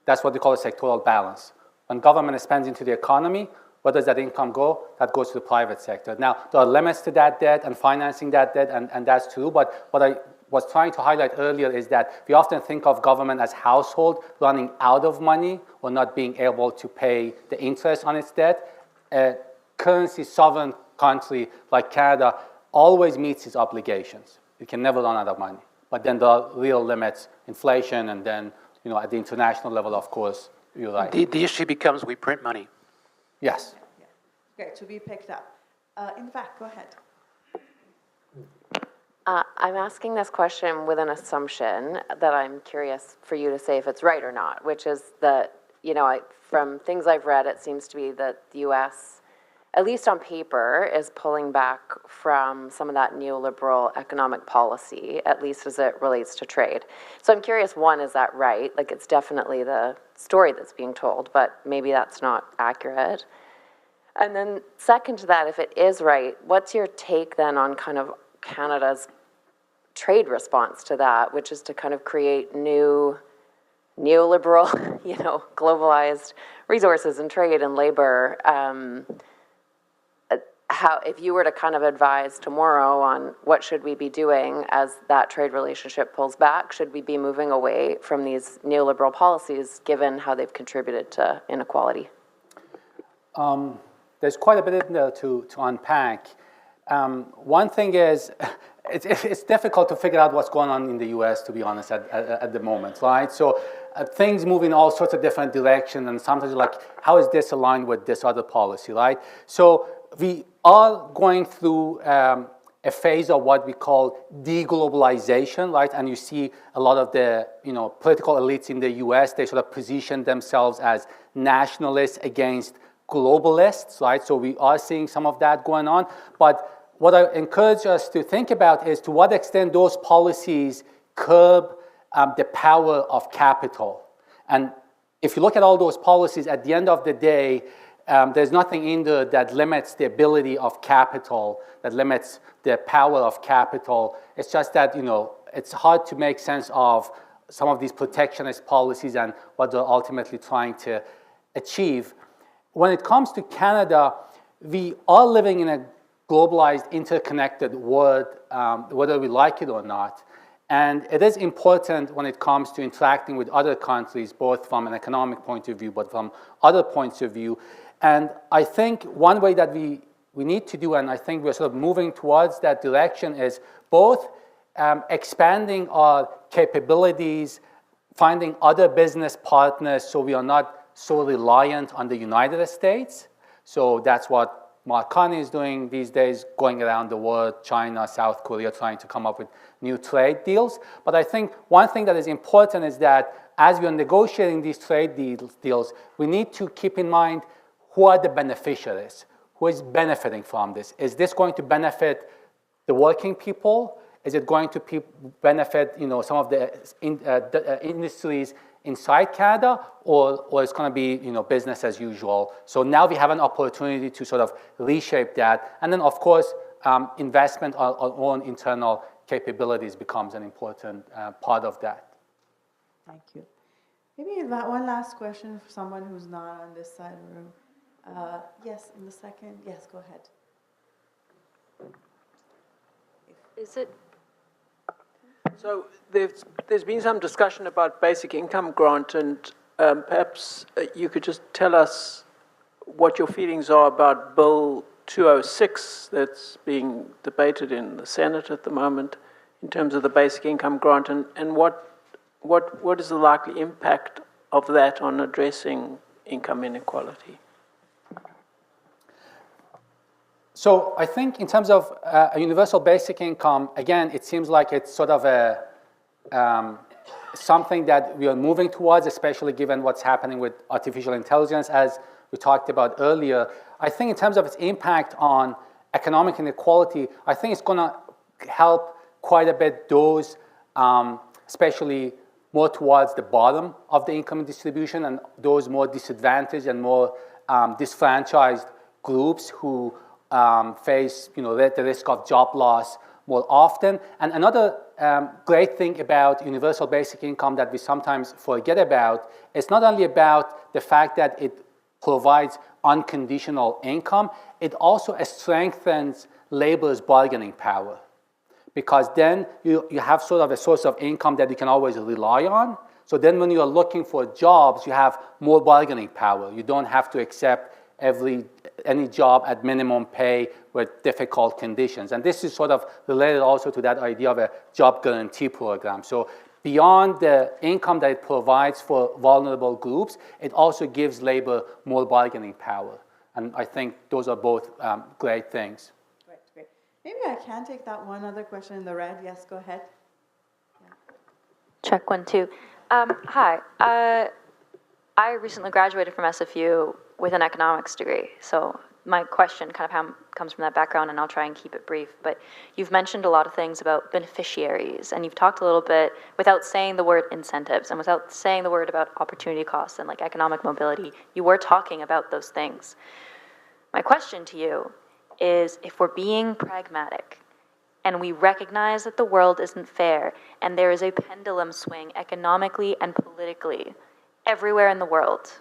That's what we call a sectoral balance. When government spends into the economy, where does that income go? That goes to the private sector. Now, there are limits to that debt and financing that debt, and that's true, but what I was trying to highlight earlier is that we often think of government as household running out of money or not being able to pay the interest on its debt. A currency sovereign country like Canada always meets its obligations. It can never run out of money. But then there are real limits, inflation, and then at the international level, of course, you're right. The issue becomes we print money. Yes. Okay, to be picked up. In the back, go ahead. I'm asking this question with an assumption that I'm curious for you to say if it's right or not, which is that, from things I've read, it seems to be that the U.S., at least on paper, is pulling back from some of that neoliberal economic policy, at least as it relates to trade. So I'm curious, one, is that right? Like, it's definitely the story that's being told, but maybe that's not accurate. And then second to that, if it is right, what's your take then on kind of Canada's trade response to that, which is to kind of create new neoliberal, globalized resources and trade and labor? How, if you were to kind of advise tomorrow on what should we be doing as that trade relationship pulls back, should we be moving away from these neoliberal policies given how they've contributed to inequality? There's quite a bit in there to unpack. One thing is, it's difficult to figure out what's going on in the U.S., to be honest, at the moment, right? So things move in all sorts of different directions, and sometimes you're like, how is this aligned with this other policy, right? So we are going through a phase of what we call deglobalization, right? And you see a lot of the political elites in the U.S., they sort of position themselves as nationalists against globalists, right? So we are seeing some of that going on. But what I encourage us to think about is to what extent those policies curb the power of capital. And if you look at all those policies, at the end of the day, there's nothing in there that limits the ability of capital, that limits the power of capital. It's just that, it's hard to make sense of some of these protectionist policies and what they're ultimately trying to achieve. When it comes to Canada, we are living in a globalized, interconnected world, whether we like it or not. And it is important when it comes to interacting with other countries, both from an economic point of view, but from other points of view. And I think one way that we need to do, and I think we're sort of moving towards that direction, is both expanding our capabilities, finding other business partners so we are not so reliant on the United States. So that's what Mark Carney is doing these days, going around the world, China, South Korea, trying to come up with new trade deals. But I think one thing that is important is that as we are negotiating these trade deals, we need to keep in mind who are the beneficiaries, who is benefiting from this. Is this going to benefit the working people? Is it going to benefit some of the industries inside Canada, or it's going to be business as usual? So now we have an opportunity to sort of reshape that, and then of course investment on our own internal capabilities becomes an important part of that. Thank you. Maybe one last question for someone who's not on this side of the room. Yes, in the second. Yes, go ahead. Is it? So there's been some discussion about basic income grant, and perhaps you could just tell us what your feelings are about Bill 206 that's being debated in the Senate at the moment in terms of the basic income grant, and what is the likely impact of that on addressing income inequality? So I think in terms of a universal basic income, again, it seems like it's sort of a something that we are moving towards, especially given what's happening with artificial intelligence, as we talked about earlier. I think in terms of its impact on economic inequality, I think it's going to help quite a bit those, especially more towards the bottom of the income distribution, and those more disadvantaged and more disfranchised groups who face the risk of job loss more often. And another great thing about universal basic income that we sometimes forget about is not only about the fact that it provides unconditional income, it also strengthens labor's bargaining power. because then you have sort of a source of income that you can always rely on. So then when you are looking for jobs, you have more bargaining power. You don't have to accept any job at minimum pay with difficult conditions. And this is sort of related also to that idea of a job guarantee program. So beyond the income that it provides for vulnerable groups, it also gives labor more bargaining power. And I think those are both great things. Great. Maybe I can take that one other question in the red. Yes, go ahead. Yeah. Check 1, 2. Hi. I recently graduated from SFU with an economics degree. So my question kind of comes from that background, and I'll try and keep it brief. But you've mentioned a lot of things about beneficiaries, and you've talked a little bit, without saying the word incentives and without saying the word about opportunity costs and like economic mobility, you were talking about those things. My question to you is, if we're being pragmatic and we recognize that the world isn't fair and there is a pendulum swing economically and politically everywhere in the world,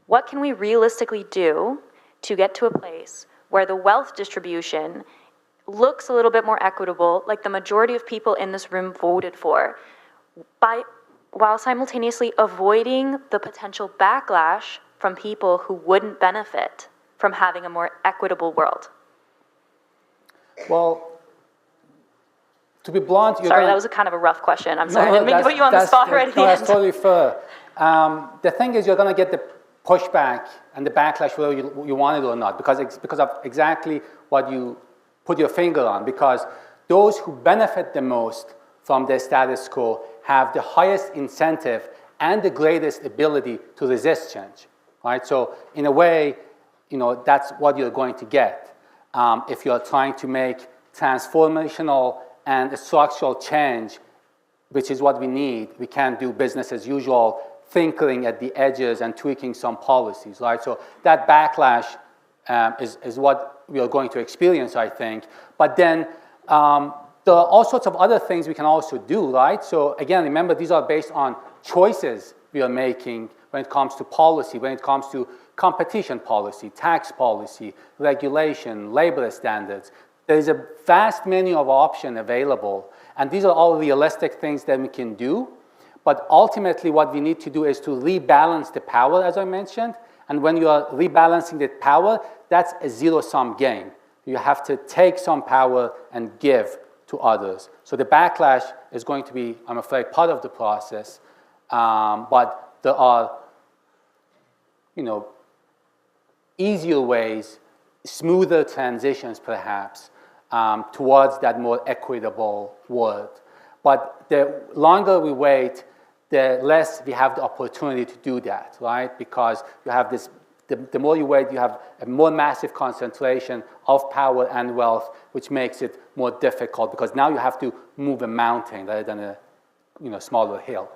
what can we realistically do to get to a place where the wealth distribution looks a little bit more equitable, like the majority of people in this room voted for, while simultaneously avoiding the potential backlash from people who wouldn't benefit from having a more equitable world? Well, to be blunt, that was a kind of a rough question. I'm sorry, I didn't mean to put you on the spot right at the end. That's totally fair. The thing is, you're going to get the pushback and the backlash whether you want it or not, because of exactly what you put your finger on, because those who benefit the most from the status quo have the highest incentive and the greatest ability to resist change, right? So in a way, that's what you're going to get. If you're trying to make transformational and a structural change, which is what we need, we can't do business as usual, tinkering at the edges and tweaking some policies, right? So that backlash is what we are going to experience, I think. But then there are all sorts of other things we can also do, right? So again, remember, these are based on choices we are making when it comes to policy, when it comes to competition policy, tax policy, regulation, labor standards. There is a vast menu of options available, and these are all realistic things that we can do. But ultimately, what we need to do is to rebalance the power, as I mentioned. And when you are rebalancing the power, that's a zero-sum game. You have to take some power and give to others. So the backlash is going to be, I'm afraid, part of the process. But there are, easier ways, smoother transitions, perhaps, towards that more equitable world. But the longer we wait, the less we have the opportunity to do that, right? Because you have this, the more you wait, you have a more massive concentration of power and wealth, which makes it more difficult, because now you have to move a mountain rather than a smaller hill.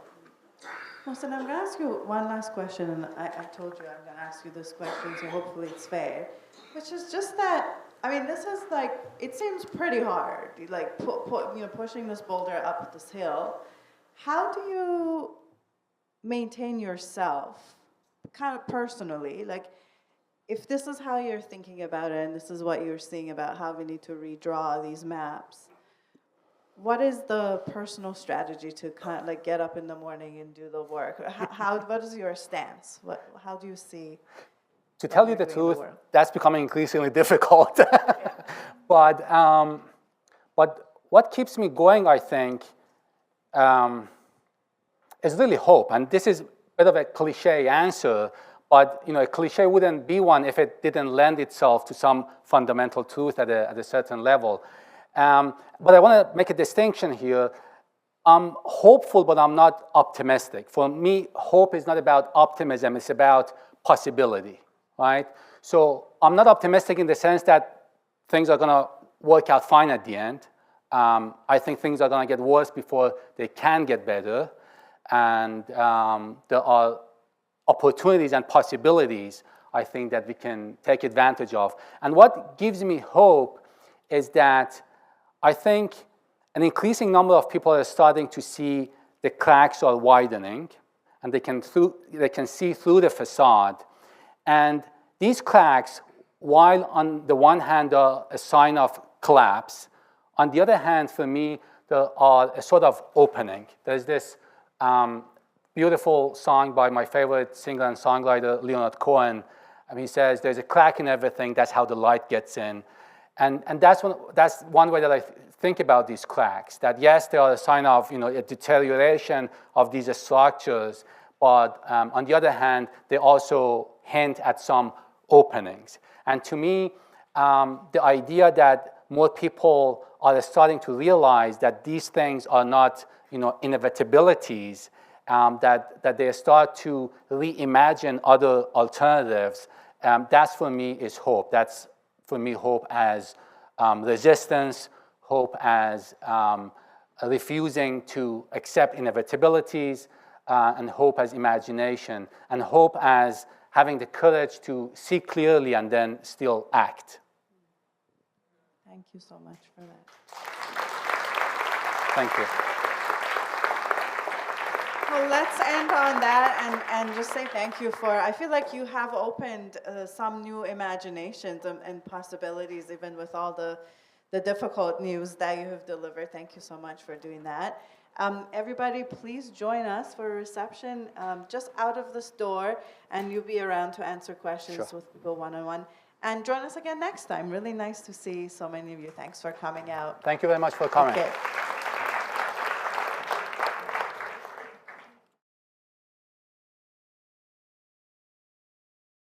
Mohsen, I'm going to ask you one last question, and I told you I'm going to ask you this question, so hopefully it's fair, which is just that, this is it seems pretty hard, pushing this boulder up this hill. How do you maintain yourself, kind of personally? If this is how you're thinking about it, and this is what you're seeing about how we need to redraw these maps, what is the personal strategy to kind of get up in the morning and do the work? What is your stance? How do you see? To tell you the truth, that's becoming increasingly difficult. Yeah. But what keeps me going, I think, is really hope. And this is a bit of a cliche answer, but a cliche wouldn't be one if it didn't lend itself to some fundamental truth at a certain level. But I want to make a distinction here. I'm hopeful, but I'm not optimistic. For me, hope is not about optimism, it's about possibility, right? So I'm not optimistic in the sense that things are going to work out fine at the end. I think things are going to get worse before they can get better. And there are opportunities and possibilities, I think, that we can take advantage of. And what gives me hope is that I think an increasing number of people are starting to see the cracks are widening, and they can see through the facade. And these cracks, while on the one hand are a sign of collapse, On the other hand, for me, there are a sort of opening. There's this beautiful song by my favorite singer and songwriter, Leonard Cohen. And he says, there's a crack in everything, that's how the light gets in. And that's one way that I think about these cracks, that yes, they are a sign of a deterioration of these structures, but on the other hand, they also hint at some openings. And to me, the idea that more people are starting to realize that these things are not inevitabilities, that they start to reimagine other alternatives, that's for me is hope. That's for me hope as resistance, hope as refusing to accept inevitabilities, and hope as imagination, and hope as having the courage to see clearly and then still act. Thank you so much for that. Thank you. Well, let's end on that and just say thank you for, I feel like you have opened some new imaginations and possibilities, even with all the difficult news that you have delivered. Thank you so much for doing that. Everybody, please join us for a reception just out of this door, and you'll be around to answer questions with people one-on-one. And join us again next time. Really nice to see so many of you. Thanks for coming out. Thank you very much for coming. Okay.